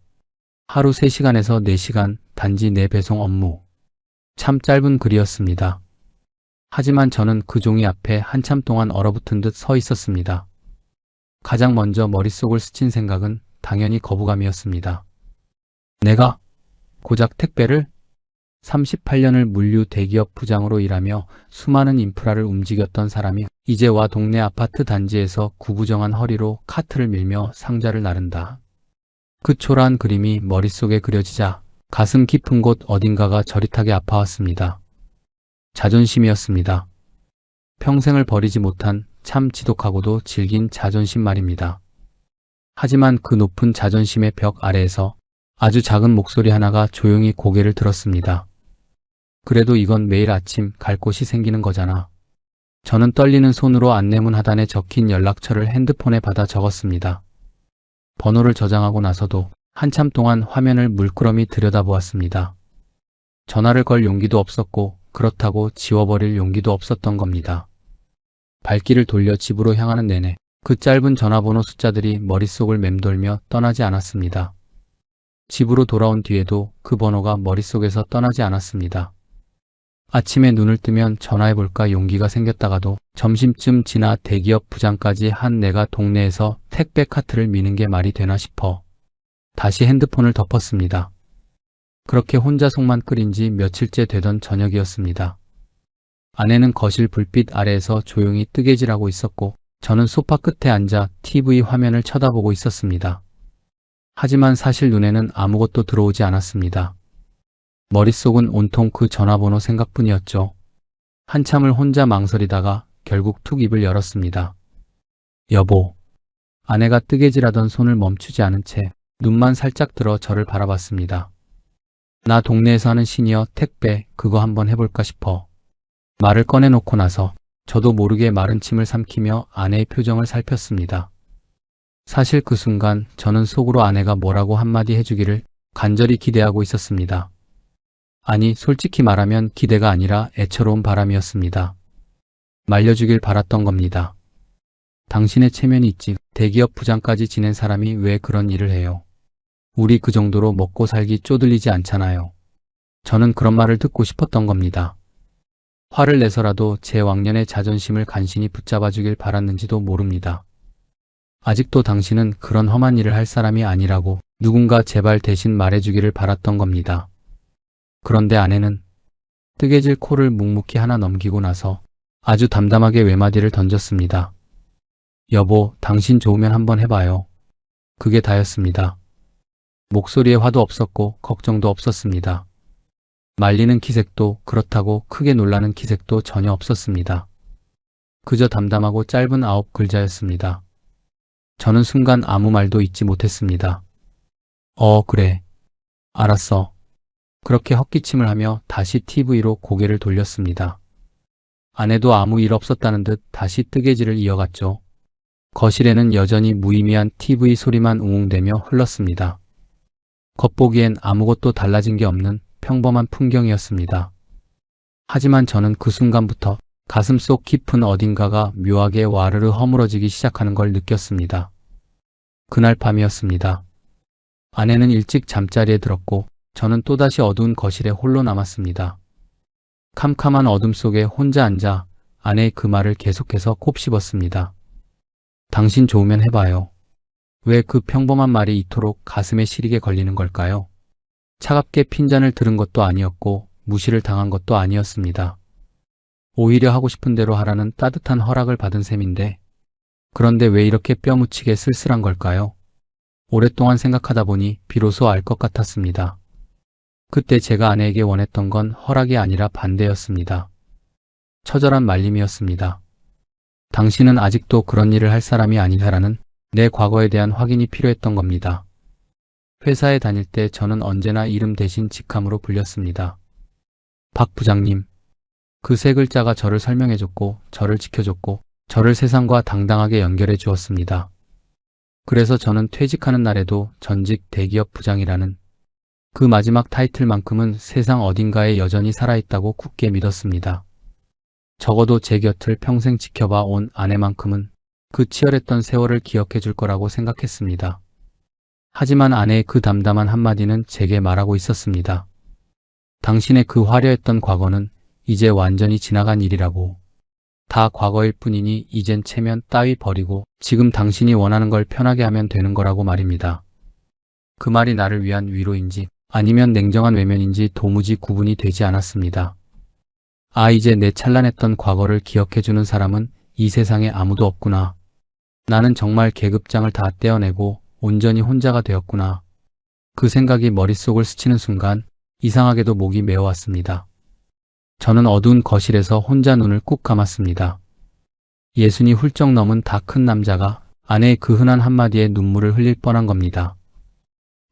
하루 3시간에서 4시간 단지 내 배송 업무. 참 짧은 글이었습니다. 하지만 저는 그 종이 앞에 한참 동안 얼어붙은 듯 서 있었습니다. 가장 먼저 머릿속을 스친 생각은 당연히 거부감이었습니다. 내가 고작 택배를 38년을 물류 대기업 부장으로 일하며 수많은 인프라를 움직였던 사람이 이제 와 동네 아파트 단지에서 구부정한 허리로 카트를 밀며 상자를 나른다. 그 초라한 그림이 머릿속에 그려지자 가슴 깊은 곳 어딘가가 저릿하게 아파왔습니다. 자존심이었습니다. 평생을 버리지 못한 참 지독하고도 질긴 자존심 말입니다. 하지만 그 높은 자존심의 벽 아래에서 아주 작은 목소리 하나가 조용히 고개를 들었습니다. 그래도 이건 매일 아침 갈 곳이 생기는 거잖아. 저는 떨리는 손으로 안내문 하단에 적힌 연락처를 핸드폰에 받아 적었습니다. 번호를 저장하고 나서도 한참 동안 화면을 물끄러미 들여다보았습니다. 전화를 걸 용기도 없었고 그렇다고 지워버릴 용기도 없었던 겁니다. 발길을 돌려 집으로 향하는 내내 그 짧은 전화번호 숫자들이 머릿속을 맴돌며 떠나지 않았습니다. 집으로 돌아온 뒤에도 그 번호가 머릿속에서 떠나지 않았습니다. 아침에 눈을 뜨면 전화해볼까 용기가 생겼다가도 점심쯤 지나 대기업 부장까지 한 내가 동네에서 택배 카트를 미는 게 말이 되나 싶어 다시 핸드폰을 덮었습니다. 그렇게 혼자 속만 끓인 지 며칠째 되던 저녁이었습니다. 아내는 거실 불빛 아래에서 조용히 뜨개질하고 있었고 저는 소파 끝에 앉아 TV 화면을 쳐다보고 있었습니다. 하지만 사실 눈에는 아무것도 들어오지 않았습니다. 머릿속은 온통 그 전화번호 생각뿐이었죠. 한참을 혼자 망설이다가 결국 툭 입을 열었습니다. 여보. 아내가 뜨개질하던 손을 멈추지 않은 채 눈만 살짝 들어 저를 바라봤습니다. 나 동네에서 하는 시니어 택배 그거 한번 해볼까 싶어. 말을 꺼내놓고 나서 저도 모르게 마른 침을 삼키며 아내의 표정을 살폈습니다. 사실 그 순간 저는 속으로 아내가 뭐라고 한마디 해주기를 간절히 기대하고 있었습니다. 아니, 솔직히 말하면 기대가 아니라 애처로운 바람이었습니다. 말려주길 바랐던 겁니다. 당신의 체면이 있지 대기업 부장까지 지낸 사람이 왜 그런 일을 해요? 우리 그 정도로 먹고 살기 쪼들리지 않잖아요. 저는 그런 말을 듣고 싶었던 겁니다. 화를 내서라도 제 왕년의 자존심을 간신히 붙잡아주길 바랐는지도 모릅니다. 아직도 당신은 그런 험한 일을 할 사람이 아니라고 누군가 제발 대신 말해주기를 바랐던 겁니다. 그런데 아내는 뜨개질 코를 묵묵히 하나 넘기고 나서 아주 담담하게 외마디를 던졌습니다. 여보, 당신 좋으면 한번 해봐요. 그게 다였습니다. 목소리에 화도 없었고 걱정도 없었습니다. 말리는 기색도 그렇다고 크게 놀라는 기색도 전혀 없었습니다. 그저 담담하고 짧은 9글자였습니다. 저는 순간 아무 말도 잊지 못했습니다. 그래. 알았어. 그렇게 헛기침을 하며 다시 TV로 고개를 돌렸습니다. 아내도 아무 일 없었다는 듯 다시 뜨개질을 이어갔죠. 거실에는 여전히 무의미한 TV 소리만 웅웅대며 흘렀습니다. 겉보기엔 아무것도 달라진 게 없는 평범한 풍경이었습니다. 하지만 저는 그 순간부터 가슴속 깊은 어딘가가 묘하게 와르르 허물어지기 시작하는 걸 느꼈습니다. 그날 밤이었습니다. 아내는 일찍 잠자리에 들었고 저는 또다시 어두운 거실에 홀로 남았습니다. 캄캄한 어둠 속에 혼자 앉아 아내의 그 말을 계속해서 곱씹었습니다. 당신 좋으면 해봐요. 왜 그 평범한 말이 이토록 가슴에 시리게 걸리는 걸까요? 차갑게 핀잔을 들은 것도 아니었고 무시를 당한 것도 아니었습니다. 오히려 하고 싶은 대로 하라는 따뜻한 허락을 받은 셈인데 그런데 왜 이렇게 뼈묻히게 쓸쓸한 걸까요? 오랫동안 생각하다 보니 비로소 알 것 같았습니다. 그때 제가 아내에게 원했던 건 허락이 아니라 반대였습니다. 처절한 말림이었습니다. 당신은 아직도 그런 일을 할 사람이 아니다라는 내 과거에 대한 확인이 필요했던 겁니다. 회사에 다닐 때 저는 언제나 이름 대신 직함으로 불렸습니다. 박 부장님. 그 세 글자가 저를 설명해줬고 저를 지켜줬고 저를 세상과 당당하게 연결해 주었습니다. 그래서 저는 퇴직하는 날에도 전직 대기업 부장이라는 그 마지막 타이틀만큼은 세상 어딘가에 여전히 살아있다고 굳게 믿었습니다. 적어도 제 곁을 평생 지켜봐 온 아내만큼은 그 치열했던 세월을 기억해 줄 거라고 생각했습니다. 하지만 아내의 그 담담한 한마디는 제게 말하고 있었습니다. 당신의 그 화려했던 과거는 이제 완전히 지나간 일이라고. 다 과거일 뿐이니 이젠 체면 따위 버리고 지금 당신이 원하는 걸 편하게 하면 되는 거라고 말입니다. 그 말이 나를 위한 위로인지 아니면 냉정한 외면인지 도무지 구분이 되지 않았습니다. 아, 이제 내 찬란했던 과거를 기억해주는 사람은 이 세상에 아무도 없구나. 나는 정말 계급장을 다 떼어내고 온전히 혼자가 되었구나. 그 생각이 머릿속을 스치는 순간 이상하게도 목이 메어왔습니다. 저는 어두운 거실에서 혼자 눈을 꾹 감았습니다. 60이 훌쩍 넘은 다 큰 남자가 아내의 그 흔한 한마디에 눈물을 흘릴 뻔한 겁니다.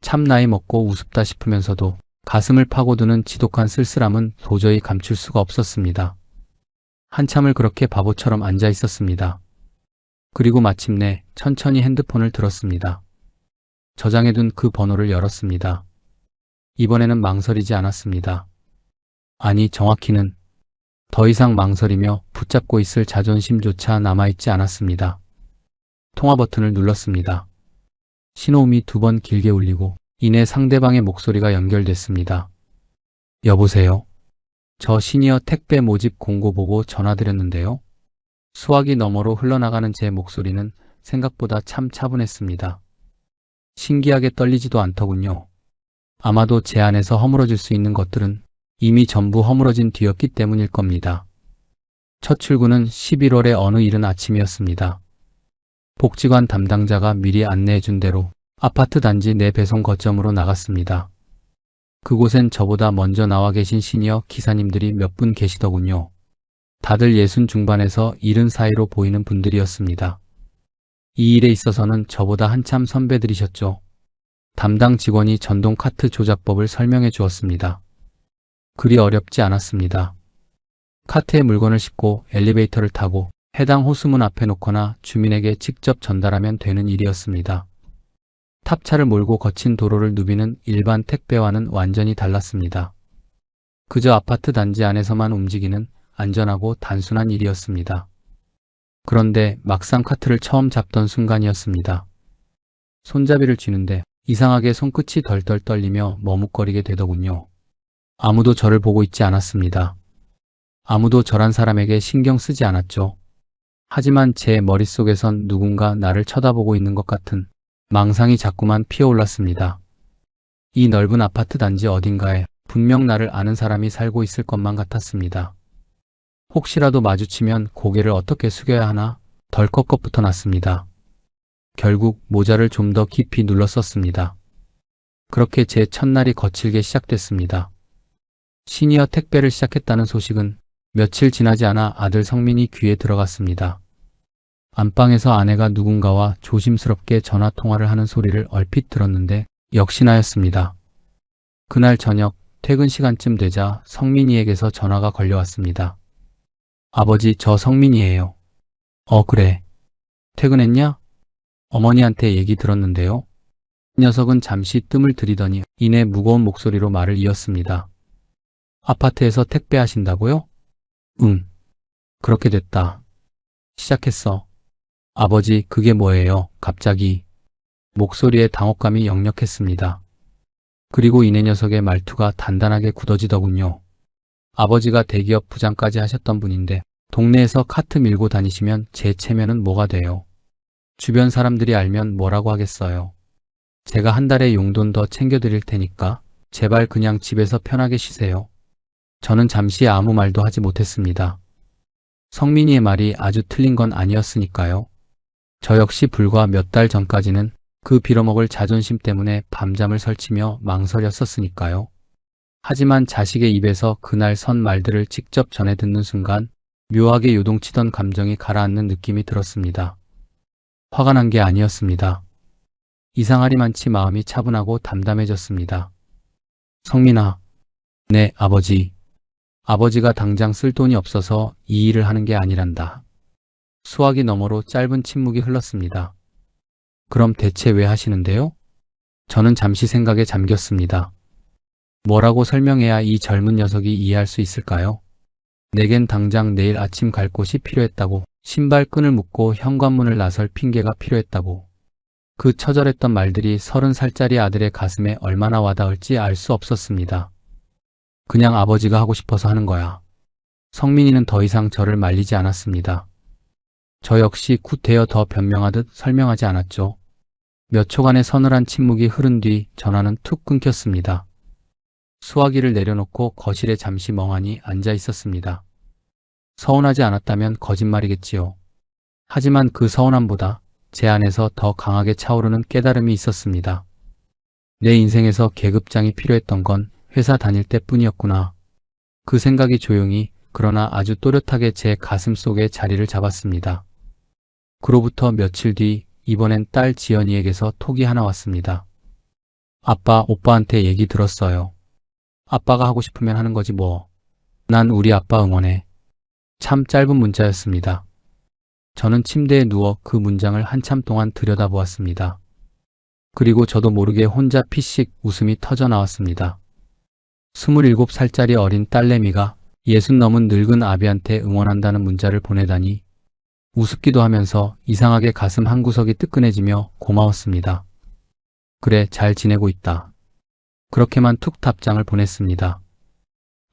참 나이 먹고 우습다 싶으면서도 가슴을 파고드는 지독한 쓸쓸함은 도저히 감출 수가 없었습니다. 한참을 그렇게 바보처럼 앉아 있었습니다. 그리고 마침내 천천히 핸드폰을 들었습니다. 저장해둔 그 번호를 열었습니다. 이번에는 망설이지 않았습니다. 아니, 정확히는 더 이상 망설이며 붙잡고 있을 자존심조차 남아있지 않았습니다. 통화 버튼을 눌렀습니다. 신호음이 2번 길게 울리고 이내 상대방의 목소리가 연결됐습니다. 여보세요? 저 시니어 택배 모집 공고 보고 전화드렸는데요. 수화기 너머로 흘러나가는 제 목소리는 생각보다 참 차분했습니다. 신기하게 떨리지도 않더군요. 아마도 제 안에서 허물어질 수 있는 것들은 이미 전부 허물어진 뒤였기 때문일 겁니다. 첫 출근은 11월의 어느 이른 아침이었습니다. 복지관 담당자가 미리 안내해준 대로 아파트 단지 내 배송 거점으로 나갔습니다. 그곳엔 저보다 먼저 나와 계신 시니어 기사님들이 몇 분 계시더군요. 다들 60 중반에서 70 사이로 보이는 분들이었습니다. 이 일에 있어서는 저보다 한참 선배들이셨죠. 담당 직원이 전동 카트 조작법을 설명해 주었습니다. 그리 어렵지 않았습니다. 카트에 물건을 싣고 엘리베이터를 타고 해당 호수문 앞에 놓거나 주민에게 직접 전달하면 되는 일이었습니다. 탑차를 몰고 거친 도로를 누비는 일반 택배와는 완전히 달랐습니다. 그저 아파트 단지 안에서만 움직이는 안전하고 단순한 일이었습니다. 그런데 막상 카트를 처음 잡던 순간이었습니다. 손잡이를 쥐는데 이상하게 손끝이 덜덜 떨리며 머뭇거리게 되더군요. 아무도 저를 보고 있지 않았습니다. 아무도 저란 사람에게 신경 쓰지 않았죠. 하지만 제 머릿속에선 누군가 나를 쳐다보고 있는 것 같은 망상이 자꾸만 피어올랐습니다. 이 넓은 아파트 단지 어딘가에 분명 나를 아는 사람이 살고 있을 것만 같았습니다. 혹시라도 마주치면 고개를 어떻게 숙여야 하나 덜컥겁부터 났습니다. 결국 모자를 좀 더 깊이 눌렀었습니다. 그렇게 제 첫날이 거칠게 시작됐습니다. 시니어 택배를 시작했다는 소식은 며칠 지나지 않아 아들 성민이 귀에 들어갔습니다. 안방에서 아내가 누군가와 조심스럽게 전화통화를 하는 소리를 얼핏 들었는데 역시나였습니다. 그날 저녁 퇴근 시간쯤 되자 성민이에게서 전화가 걸려왔습니다. 아버지, 저 성민이에요. 그래. 퇴근했냐? 어머니한테 얘기 들었는데요. 녀석은 잠시 뜸을 들이더니 이내 무거운 목소리로 말을 이었습니다. 아파트에서 택배하신다고요? 응. 그렇게 됐다. 시작했어. 아버지, 그게 뭐예요, 갑자기. 목소리에 당혹감이 역력했습니다. 그리고 이내 녀석의 말투가 단단하게 굳어지더군요. 아버지가 대기업 부장까지 하셨던 분인데 동네에서 카트 밀고 다니시면 제 체면은 뭐가 돼요? 주변 사람들이 알면 뭐라고 하겠어요? 제가 한 달에 용돈 더 챙겨드릴 테니까 제발 그냥 집에서 편하게 쉬세요. 저는 잠시 아무 말도 하지 못했습니다. 성민이의 말이 아주 틀린 건 아니었으니까요. 저 역시 불과 몇 달 전까지는 그 빌어먹을 자존심 때문에 밤잠을 설치며 망설였었으니까요. 하지만 자식의 입에서 그날 선 말들을 직접 전해 듣는 순간 묘하게 요동치던 감정이 가라앉는 느낌이 들었습니다. 화가 난 게 아니었습니다. 이상하리만치 마음이 차분하고 담담해졌습니다. 성민아, 네, 아버지. 아버지가 당장 쓸 돈이 없어서 이 일을 하는 게 아니란다. 수화기 너머로 짧은 침묵이 흘렀습니다. 그럼 대체 왜 하시는데요? 저는 잠시 생각에 잠겼습니다. 뭐라고 설명해야 이 젊은 녀석이 이해할 수 있을까요? 내겐 당장 내일 아침 갈 곳이 필요했다고, 신발끈을 묶고 현관문을 나설 핑계가 필요했다고. 그 처절했던 말들이 30살짜리 아들의 가슴에 얼마나 와닿을지 알 수 없었습니다. 그냥 아버지가 하고 싶어서 하는 거야. 성민이는 더 이상 저를 말리지 않았습니다. 저 역시 굿되어 더 변명하듯 설명하지 않았죠. 몇 초간의 서늘한 침묵이 흐른 뒤 전화는 툭 끊겼습니다. 수화기를 내려놓고 거실에 잠시 멍하니 앉아 있었습니다. 서운하지 않았다면 거짓말이겠지요. 하지만 그 서운함보다 제 안에서 더 강하게 차오르는 깨달음이 있었습니다. 내 인생에서 계급장이 필요했던 건 회사 다닐 때뿐이었구나. 그 생각이 조용히 그러나 아주 또렷하게 제 가슴 속에 자리를 잡았습니다. 그로부터 며칠 뒤 이번엔 딸 지연이에게서 톡이 하나 왔습니다. 아빠, 오빠한테 얘기 들었어요. 아빠가 하고 싶으면 하는 거지 뭐. 난 우리 아빠 응원해. 참 짧은 문자였습니다. 저는 침대에 누워 그 문장을 한참 동안 들여다보았습니다. 그리고 저도 모르게 혼자 피식 웃음이 터져 나왔습니다. 27살짜리 어린 딸내미가 60 넘은 늙은 아비한테 응원한다는 문자를 보내다니 우습기도 하면서 이상하게 가슴 한구석이 뜨끈해지며 고마웠습니다. 그래, 잘 지내고 있다. 그렇게만 툭 답장을 보냈습니다.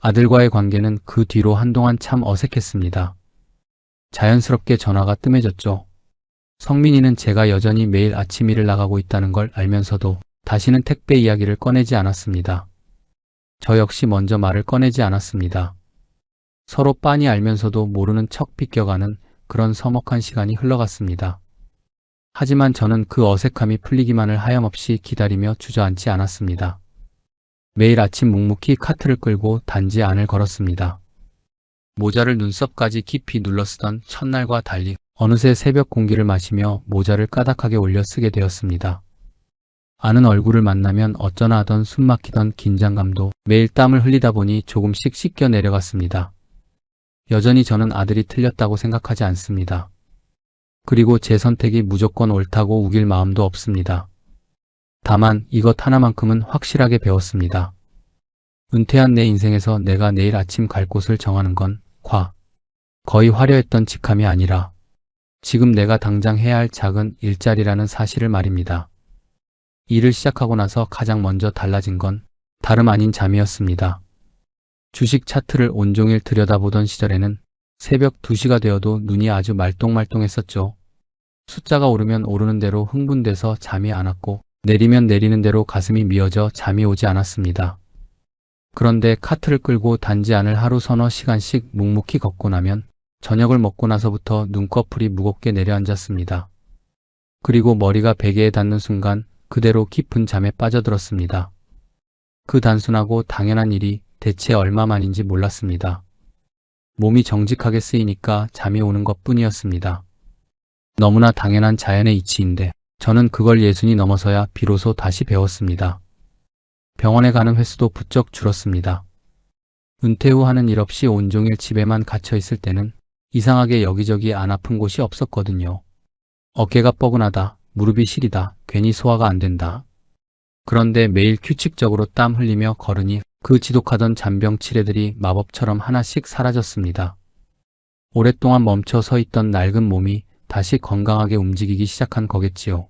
아들과의 관계는 그 뒤로 한동안 참 어색했습니다. 자연스럽게 전화가 뜸해졌죠. 성민이는 제가 여전히 매일 아침 일을 나가고 있다는 걸 알면서도 다시는 택배 이야기를 꺼내지 않았습니다. 저 역시 먼저 말을 꺼내지 않았습니다. 서로 빤히 알면서도 모르는 척 비껴가는 그런 서먹한 시간이 흘러갔습니다. 하지만 저는 그 어색함이 풀리기만을 하염없이 기다리며 주저앉지 않았습니다. 매일 아침 묵묵히 카트를 끌고 단지 안을 걸었습니다. 모자를 눈썹까지 깊이 눌러쓰던 첫날과 달리 어느새 새벽 공기를 마시며 모자를 까닥하게 올려 쓰게 되었습니다. 아는 얼굴을 만나면 어쩌나 하던 숨막히던 긴장감도 매일 땀을 흘리다 보니 조금씩 씻겨 내려갔습니다. 여전히 저는 아들이 틀렸다고 생각하지 않습니다. 그리고 제 선택이 무조건 옳다고 우길 마음도 없습니다. 다만 이것 하나만큼은 확실하게 배웠습니다. 은퇴한 내 인생에서 내가 내일 아침 갈 곳을 정하는 건 거의 화려했던 직함이 아니라 지금 내가 당장 해야 할 작은 일자리라는 사실을 말입니다. 일을 시작하고 나서 가장 먼저 달라진 건 다름 아닌 잠이었습니다. 주식 차트를 온종일 들여다보던 시절에는 새벽 2시가 되어도 눈이 아주 말똥말똥했었죠. 숫자가 오르면 오르는 대로 흥분돼서 잠이 안 왔고 내리면 내리는 대로 가슴이 미어져 잠이 오지 않았습니다. 그런데 카트를 끌고 단지 안을 하루 서너 시간씩 묵묵히 걷고 나면 저녁을 먹고 나서부터 눈꺼풀이 무겁게 내려앉았습니다. 그리고 머리가 베개에 닿는 순간 그대로 깊은 잠에 빠져들었습니다. 그 단순하고 당연한 일이 대체 얼마만인지 몰랐습니다. 몸이 정직하게 쓰이니까 잠이 오는 것뿐이었습니다. 너무나 당연한 자연의 이치인데 저는 그걸 예순이 넘어서야 비로소 다시 배웠습니다. 병원에 가는 횟수도 부쩍 줄었습니다. 은퇴 후 하는 일 없이 온종일 집에만 갇혀 있을 때는 이상하게 여기저기 안 아픈 곳이 없었거든요. 어깨가 뻐근하다, 무릎이 시리다, 괜히 소화가 안 된다. 그런데 매일 규칙적으로 땀 흘리며 걸으니 그 지독하던 잔병 치레들이 마법처럼 하나씩 사라졌습니다. 오랫동안 멈춰 서 있던 낡은 몸이 다시 건강하게 움직이기 시작한 거겠지요.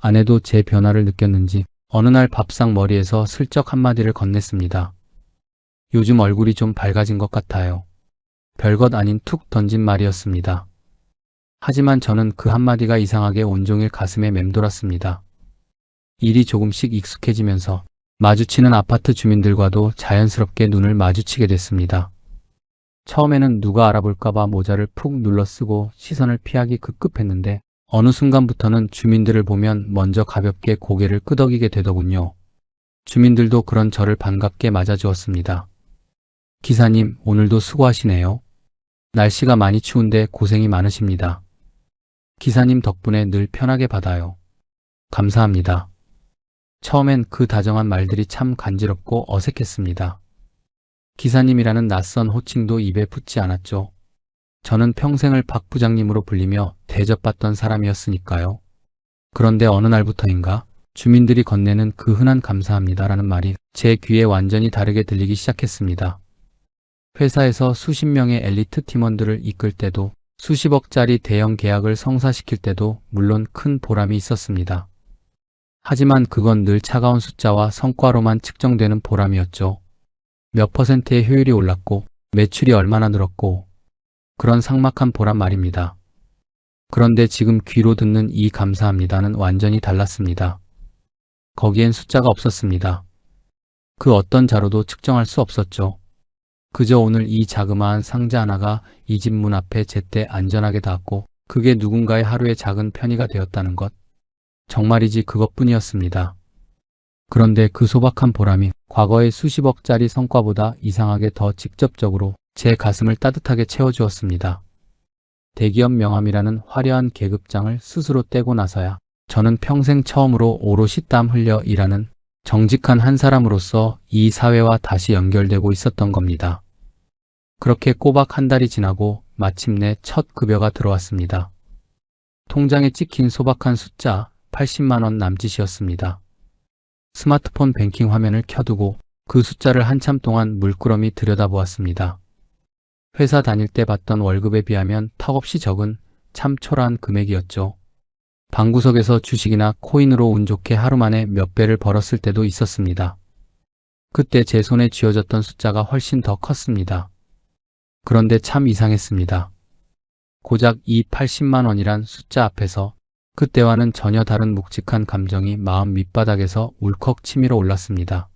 아내도 제 변화를 느꼈는지 어느 날 밥상 머리에서 슬쩍 한마디를 건넸습니다. 요즘 얼굴이 좀 밝아진 것 같아요. 별것 아닌 툭 던진 말이었습니다. 하지만 저는 그 한마디가 이상하게 온종일 가슴에 맴돌았습니다. 일이 조금씩 익숙해지면서 마주치는 아파트 주민들과도 자연스럽게 눈을 마주치게 됐습니다. 처음에는 누가 알아볼까봐 모자를 푹 눌러 쓰고 시선을 피하기 급급했는데 어느 순간부터는 주민들을 보면 먼저 가볍게 고개를 끄덕이게 되더군요. 주민들도 그런 저를 반갑게 맞아주었습니다. 기사님, 오늘도 수고하시네요. 날씨가 많이 추운데 고생이 많으십니다. 기사님 덕분에 늘 편하게 받아요. 감사합니다. 처음엔 그 다정한 말들이 참 간지럽고 어색했습니다. 기사님이라는 낯선 호칭도 입에 붙지 않았죠. 저는 평생을 박 부장님으로 불리며 대접받던 사람이었으니까요. 그런데 어느 날부터인가 주민들이 건네는 그 흔한 감사합니다라는 말이 제 귀에 완전히 다르게 들리기 시작했습니다. 회사에서 수십 명의 엘리트 팀원들을 이끌 때도 수십억짜리 대형 계약을 성사시킬 때도 물론 큰 보람이 있었습니다. 하지만 그건 늘 차가운 숫자와 성과로만 측정되는 보람이었죠. 몇 퍼센트의 효율이 올랐고 매출이 얼마나 늘었고 그런 삭막한 보람 말입니다. 그런데 지금 귀로 듣는 이 감사합니다는 완전히 달랐습니다. 거기엔 숫자가 없었습니다. 그 어떤 자료도 측정할 수 없었죠. 그저 오늘 이 자그마한 상자 하나가 이 집 문 앞에 제때 안전하게 닿았고 그게 누군가의 하루의 작은 편의가 되었다는 것. 정말이지 그것뿐이었습니다. 그런데 그 소박한 보람이 과거의 수십억짜리 성과보다 이상하게 더 직접적으로 제 가슴을 따뜻하게 채워주었습니다. 대기업 명함이라는 화려한 계급장을 스스로 떼고 나서야 저는 평생 처음으로 오롯이 땀 흘려 일하는 정직한 한 사람으로서 이 사회와 다시 연결되고 있었던 겁니다. 그렇게 꼬박 한 달이 지나고 마침내 첫 급여가 들어왔습니다. 통장에 찍힌 소박한 숫자 80만 원 남짓이었습니다. 스마트폰 뱅킹 화면을 켜두고 그 숫자를 한참 동안 물끄러미 들여다보았습니다. 회사 다닐 때 받던 월급에 비하면 턱없이 적은 참 초라한 금액이었죠. 방구석에서 주식이나 코인으로 운 좋게 하루 만에 몇 배를 벌었을 때도 있었습니다. 그때 제 손에 쥐어졌던 숫자가 훨씬 더 컸습니다. 그런데 참 이상했습니다. 고작 이 80만 원이란 숫자 앞에서 그때와는 전혀 다른 묵직한 감정이 마음 밑바닥에서 울컥 치밀어 올랐습니다.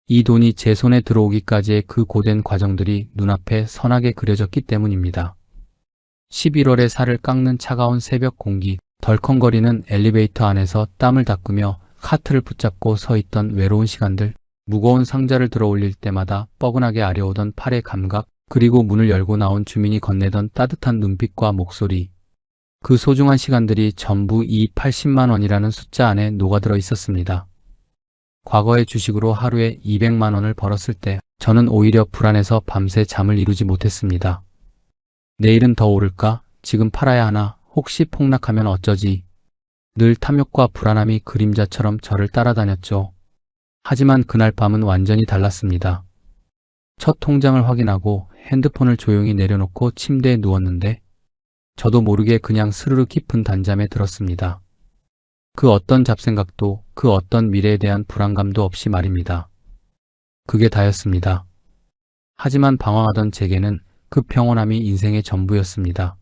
이 돈이 제 손에 들어오기까지의 그 고된 과정들이 눈앞에 선하게 그려졌기 때문입니다. 11월에 살을 깎는 차가운 새벽 공기, 덜컹거리는 엘리베이터 안에서 땀을 닦으며 카트를 붙잡고 서 있던 외로운 시간들, 무거운 상자를 들어 올릴 때마다 뻐근하게 아려오던 팔의 감각, 그리고 문을 열고 나온 주민이 건네던 따뜻한 눈빛과 목소리. 그 소중한 시간들이 전부 이 80만 원이라는 숫자 안에 녹아들어 있었습니다. 과거의 주식으로 하루에 200만 원을 벌었을 때 저는 오히려 불안해서 밤새 잠을 이루지 못했습니다. 내일은 더 오를까? 지금 팔아야 하나? 혹시 폭락하면 어쩌지? 늘 탐욕과 불안함이 그림자처럼 저를 따라다녔죠. 하지만 그날 밤은 완전히 달랐습니다. 첫 통장을 확인하고 핸드폰을 조용히 내려놓고 침대에 누웠는데 저도 모르게 그냥 스르르 깊은 단잠에 들었습니다. 그 어떤 잡생각도 그 어떤 미래에 대한 불안감도 없이 말입니다. 그게 다였습니다. 하지만 방황하던 제게는 그 평온함이 인생의 전부였습니다.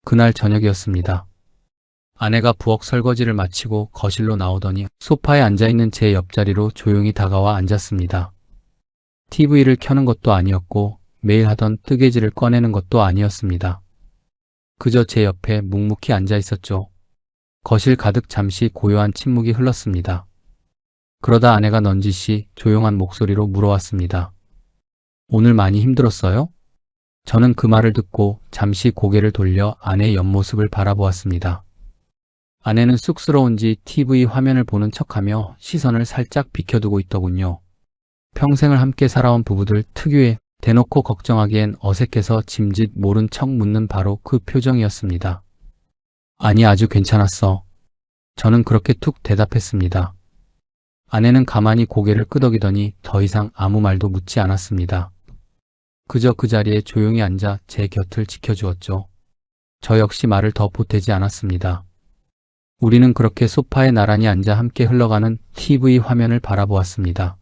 그날 저녁이었습니다. 아내가 부엌 설거지를 마치고 거실로 나오더니 소파에 앉아있는 제 옆자리로 조용히 다가와 앉았습니다. TV를 켜는 것도 아니었고 매일 하던 뜨개질을 꺼내는 것도 아니었습니다. 그저 제 옆에 묵묵히 앉아 있었죠. 거실 가득 잠시 고요한 침묵이 흘렀습니다. 그러다 아내가 넌지시 조용한 목소리로 물어왔습니다. 오늘 많이 힘들었어요? 저는 그 말을 듣고 잠시 고개를 돌려 아내의 옆모습을 바라보았습니다. 아내는 쑥스러운지 TV 화면을 보는 척하며 시선을 살짝 비켜두고 있더군요. 평생을 함께 살아온 부부들 특유의 대놓고 걱정하기엔 어색해서 짐짓 모른 척 묻는 바로 그 표정이었습니다. 아니, 아주 괜찮았어. 저는 그렇게 툭 대답했습니다. 아내는 가만히 고개를 끄덕이더니 더 이상 아무 말도 묻지 않았습니다. 그저 그 자리에 조용히 앉아 제 곁을 지켜주었죠. 저 역시 말을 더 보태지 않았습니다. 우리는 그렇게 소파에 나란히 앉아 함께 흘러가는 TV 화면을 바라보았습니다.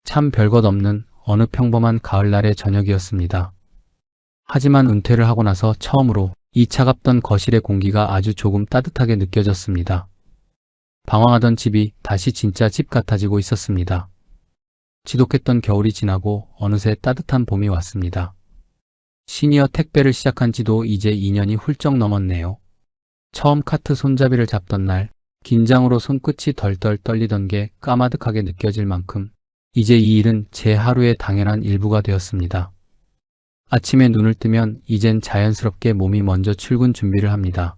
참 별것 없는 어느 평범한 가을날의 저녁이었습니다. 하지만 은퇴를 하고 나서 처음으로 이 차갑던 거실의 공기가 아주 조금 따뜻하게 느껴졌습니다. 방황하던 집이 다시 진짜 집 같아지고 있었습니다. 지독했던 겨울이 지나고 어느새 따뜻한 봄이 왔습니다. 시니어 택배를 시작한 지도 이제 2년이 훌쩍 넘었네요. 처음 카트 손잡이를 잡던 날 긴장으로 손끝이 덜덜 떨리던 게 까마득하게 느껴질 만큼 이제 이 일은 제 하루의 당연한 일부가 되었습니다. 아침에 눈을 뜨면 이젠 자연스럽게 몸이 먼저 출근 준비를 합니다.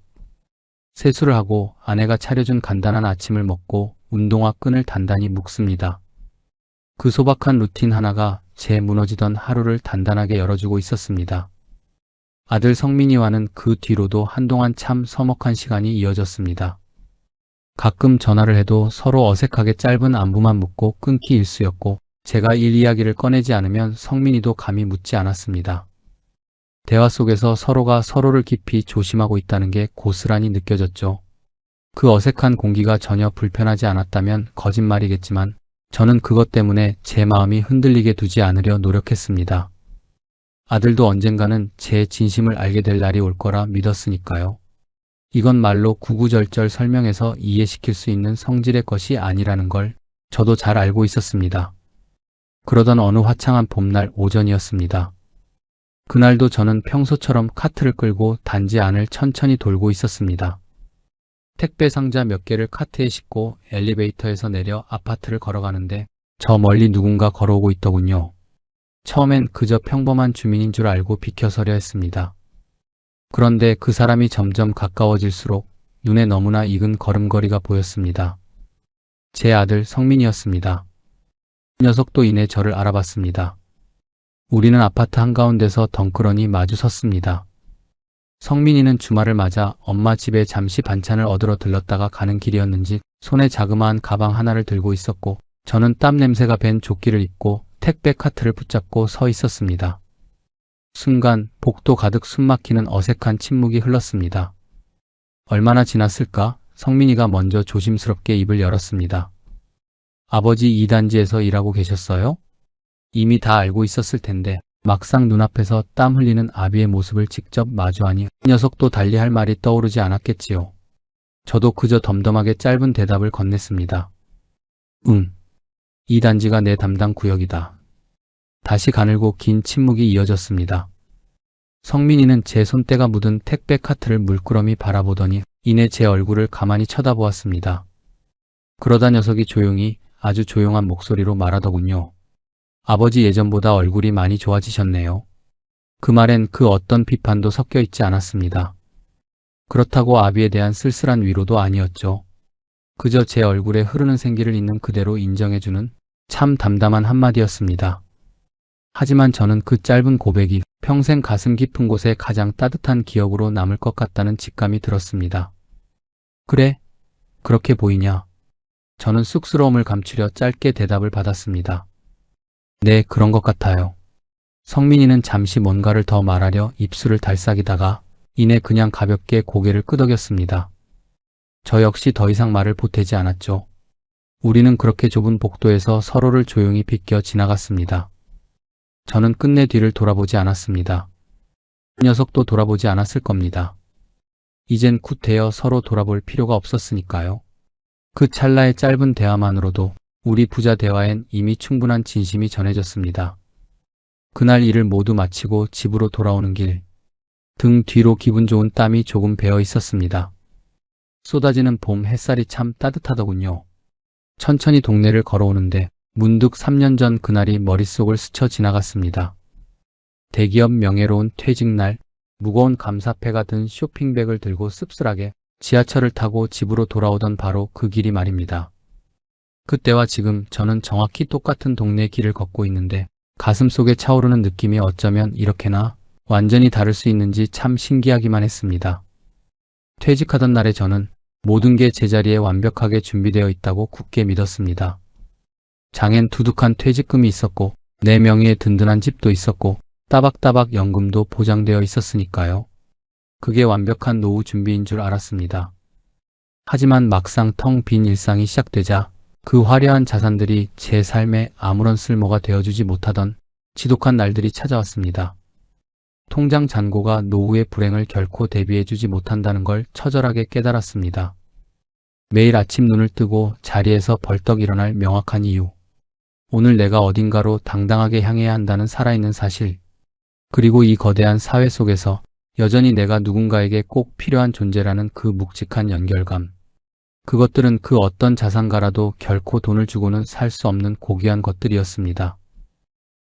세수를 하고 아내가 차려준 간단한 아침을 먹고 운동화 끈을 단단히 묶습니다. 그 소박한 루틴 하나가 제 무너지던 하루를 단단하게 열어주고 있었습니다. 아들 성민이와는 그 뒤로도 한동안 참 서먹한 시간이 이어졌습니다. 가끔 전화를 해도 서로 어색하게 짧은 안부만 묻고 끊기 일쑤였고 제가 일 이야기를 꺼내지 않으면 성민이도 감히 묻지 않았습니다. 대화 속에서 서로가 서로를 깊이 조심하고 있다는 게 고스란히 느껴졌죠. 그 어색한 공기가 전혀 불편하지 않았다면 거짓말이겠지만 저는 그것 때문에 제 마음이 흔들리게 두지 않으려 노력했습니다. 아들도 언젠가는 제 진심을 알게 될 날이 올 거라 믿었으니까요. 이건 말로 구구절절 설명해서 이해시킬 수 있는 성질의 것이 아니라는 걸 저도 잘 알고 있었습니다. 그러던 어느 화창한 봄날 오전이었습니다. 그날도 저는 평소처럼 카트를 끌고 단지 안을 천천히 돌고 있었습니다. 택배 상자 몇 개를 카트에 싣고 엘리베이터에서 내려 아파트를 걸어가는데 저 멀리 누군가 걸어오고 있더군요. 처음엔 그저 평범한 주민인 줄 알고 비켜서려 했습니다. 그런데 그 사람이 점점 가까워질수록 눈에 너무나 익은 걸음걸이가 보였습니다. 제 아들 성민이었습니다. 그 녀석도 이내 저를 알아봤습니다. 우리는 아파트 한가운데서 덩그러니 마주 섰습니다. 성민이는 주말을 맞아 엄마 집에 잠시 반찬을 얻으러 들렀다가 가는 길이었는지 손에 자그마한 가방 하나를 들고 있었고 저는 땀 냄새가 밴 조끼를 입고 택배 카트를 붙잡고 서 있었습니다. 순간 복도 가득 숨막히는 어색한 침묵이 흘렀습니다. 얼마나 지났을까? 성민이가 먼저 조심스럽게 입을 열었습니다. 아버지 2단지에서 일하고 계셨어요? 이미 다 알고 있었을 텐데 막상 눈앞에서 땀 흘리는 아비의 모습을 직접 마주하니 그 녀석도 달리 할 말이 떠오르지 않았겠지요. 저도 그저 덤덤하게 짧은 대답을 건넸습니다. 2단지가 내 담당 구역이다. 다시 가늘고 긴 침묵이 이어졌습니다. 성민이는 제 손때가 묻은 택배 카트를 물끄러미 바라보더니 이내 제 얼굴을 가만히 쳐다보았습니다. 그러다 녀석이 조용히 아주 조용한 목소리로 말하더군요. 아버지 예전보다 얼굴이 많이 좋아지셨네요. 그 말엔 그 어떤 비판도 섞여 있지 않았습니다. 그렇다고 아비에 대한 쓸쓸한 위로도 아니었죠. 그저 제 얼굴에 흐르는 생기를 있는 그대로 인정해주는 참 담담한 한마디였습니다. 하지만 저는 그 짧은 고백이 평생 가슴 깊은 곳에 가장 따뜻한 기억으로 남을 것 같다는 직감이 들었습니다. 그래? 그렇게 보이냐? 저는 쑥스러움을 감추려 짧게 대답을 받았습니다. 네, 그런 것 같아요. 성민이는 잠시 뭔가를 더 말하려 입술을 달싹이다가 이내 그냥 가볍게 고개를 끄덕였습니다. 저 역시 더 이상 말을 보태지 않았죠. 우리는 그렇게 좁은 복도에서 서로를 조용히 비껴 지나갔습니다. 저는 끝내 뒤를 돌아보지 않았습니다. 그 녀석도 돌아보지 않았을 겁니다. 이젠 굿되어 서로 돌아볼 필요가 없었으니까요. 그 찰나의 짧은 대화만으로도 우리 부자 대화엔 이미 충분한 진심이 전해졌습니다. 그날 일을 모두 마치고 집으로 돌아오는 길, 등 뒤로 기분 좋은 땀이 조금 배어 있었습니다. 쏟아지는 봄 햇살이 참 따뜻하더군요. 천천히 동네를 걸어오는데 문득 3년 전 그날이 머릿속을 스쳐 지나갔습니다. 대기업 명예로운 퇴직날, 무거운 감사패가 든 쇼핑백을 들고 씁쓸하게 지하철을 타고 집으로 돌아오던 바로 그 길이 말입니다. 그때와 지금 저는 정확히 똑같은 동네 길을 걷고 있는데 가슴속에 차오르는 느낌이 어쩌면 이렇게나 완전히 다를 수 있는지 참 신기하기만 했습니다. 퇴직하던 날의 저는 모든 게 제자리에 완벽하게 준비되어 있다고 굳게 믿었습니다. 장엔 두둑한 퇴직금이 있었고 내 명의의 든든한 집도 있었고 따박따박 연금도 보장되어 있었으니까요. 그게 완벽한 노후 준비인 줄 알았습니다. 하지만 막상 텅 빈 일상이 시작되자 그 화려한 자산들이 제 삶에 아무런 쓸모가 되어주지 못하던 지독한 날들이 찾아왔습니다. 통장 잔고가 노후의 불행을 결코 대비해주지 못한다는 걸 처절하게 깨달았습니다. 매일 아침 눈을 뜨고 자리에서 벌떡 일어날 명확한 이유. 오늘 내가 어딘가로 당당하게 향해야 한다는 살아있는 사실. 그리고 이 거대한 사회 속에서 여전히 내가 누군가에게 꼭 필요한 존재라는 그 묵직한 연결감. 그것들은 그 어떤 자산가라도 결코 돈을 주고는 살 수 없는 고귀한 것들이었습니다.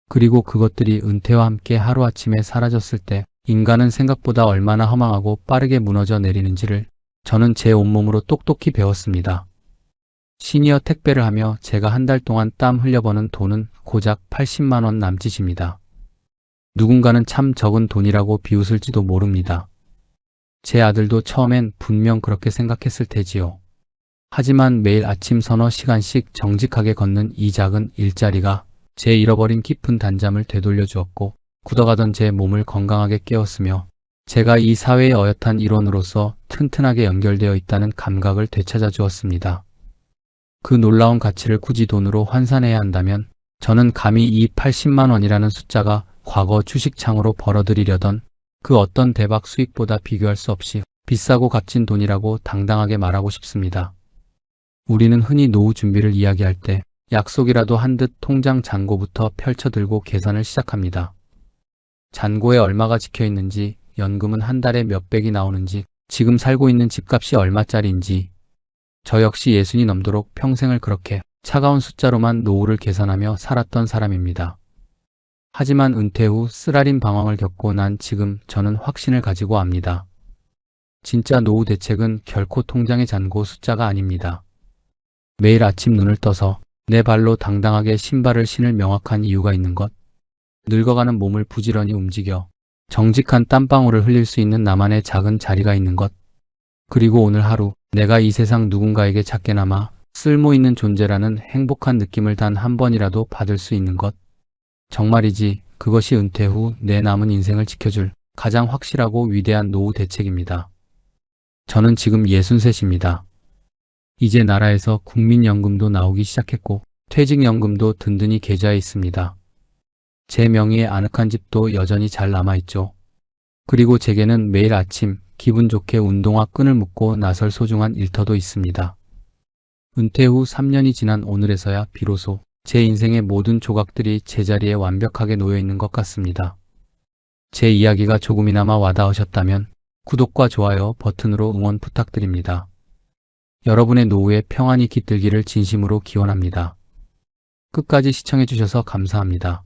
그리고 그것들이 은퇴와 함께 하루아침에 사라졌을 때 인간은 생각보다 얼마나 허망하고 빠르게 무너져 내리는지를 저는 제 온몸으로 똑똑히 배웠습니다. 시니어 택배를 하며 제가 한 달 동안 땀 흘려버는 돈은 고작 80만 원 남짓입니다. 누군가는 참 적은 돈이라고 비웃을지도 모릅니다. 제 아들도 처음엔 분명 그렇게 생각했을 테지요. 하지만 매일 아침 서너 시간씩 정직하게 걷는 이 작은 일자리가 제 잃어버린 깊은 단잠을 되돌려 주었고 굳어가던 제 몸을 건강하게 깨웠으며 제가 이 사회의 어엿한 일원으로서 튼튼하게 연결되어 있다는 감각을 되찾아 주었습니다. 그 놀라운 가치를 굳이 돈으로 환산해야 한다면 저는 감히 이 80만 원이라는 숫자가 과거 주식창으로 벌어들이려던 그 어떤 대박 수익보다 비교할 수 없이 비싸고 값진 돈이라고 당당하게 말하고 싶습니다. 우리는 흔히 노후 준비를 이야기할 때 약속이라도 한 듯 통장 잔고부터 펼쳐들고 계산을 시작합니다. 잔고에 얼마가 찍혀 있는지, 연금은 한 달에 몇 백이 나오는지, 지금 살고 있는 집값이 얼마짜리인지. 저 역시 60이 넘도록 평생을 그렇게 차가운 숫자로만 노후를 계산하며 살았던 사람입니다. 하지만 은퇴 후 쓰라린 방황을 겪고 난 지금 저는 확신을 가지고 압니다. 진짜 노후 대책은 결코 통장의 잔고 숫자가 아닙니다. 매일 아침 눈을 떠서 내 발로 당당하게 신발을 신을 명확한 이유가 있는 것, 늙어가는 몸을 부지런히 움직여 정직한 땀방울을 흘릴 수 있는 나만의 작은 자리가 있는 것, 그리고 오늘 하루 내가 이 세상 누군가에게 작게나마 쓸모있는 존재라는 행복한 느낌을 단 한 번이라도 받을 수 있는 것, 정말이지 그것이 은퇴 후 내 남은 인생을 지켜줄 가장 확실하고 위대한 노후 대책입니다. 저는 지금 63입니다. 이제 나라에서 국민연금도 나오기 시작했고 퇴직연금도 든든히 계좌에 있습니다. 제 명의의 아늑한 집도 여전히 잘 남아있죠. 그리고 제게는 매일 아침 기분 좋게 운동화 끈을 묶고 나설 소중한 일터도 있습니다. 은퇴 후 3년이 지난 오늘에서야 비로소 제 인생의 모든 조각들이 제자리에 완벽하게 놓여있는 것 같습니다. 제 이야기가 조금이나마 와닿으셨다면 구독과 좋아요 버튼으로 응원 부탁드립니다. 여러분의 노후에 평안이 깃들기를 진심으로 기원합니다. 끝까지 시청해주셔서 감사합니다.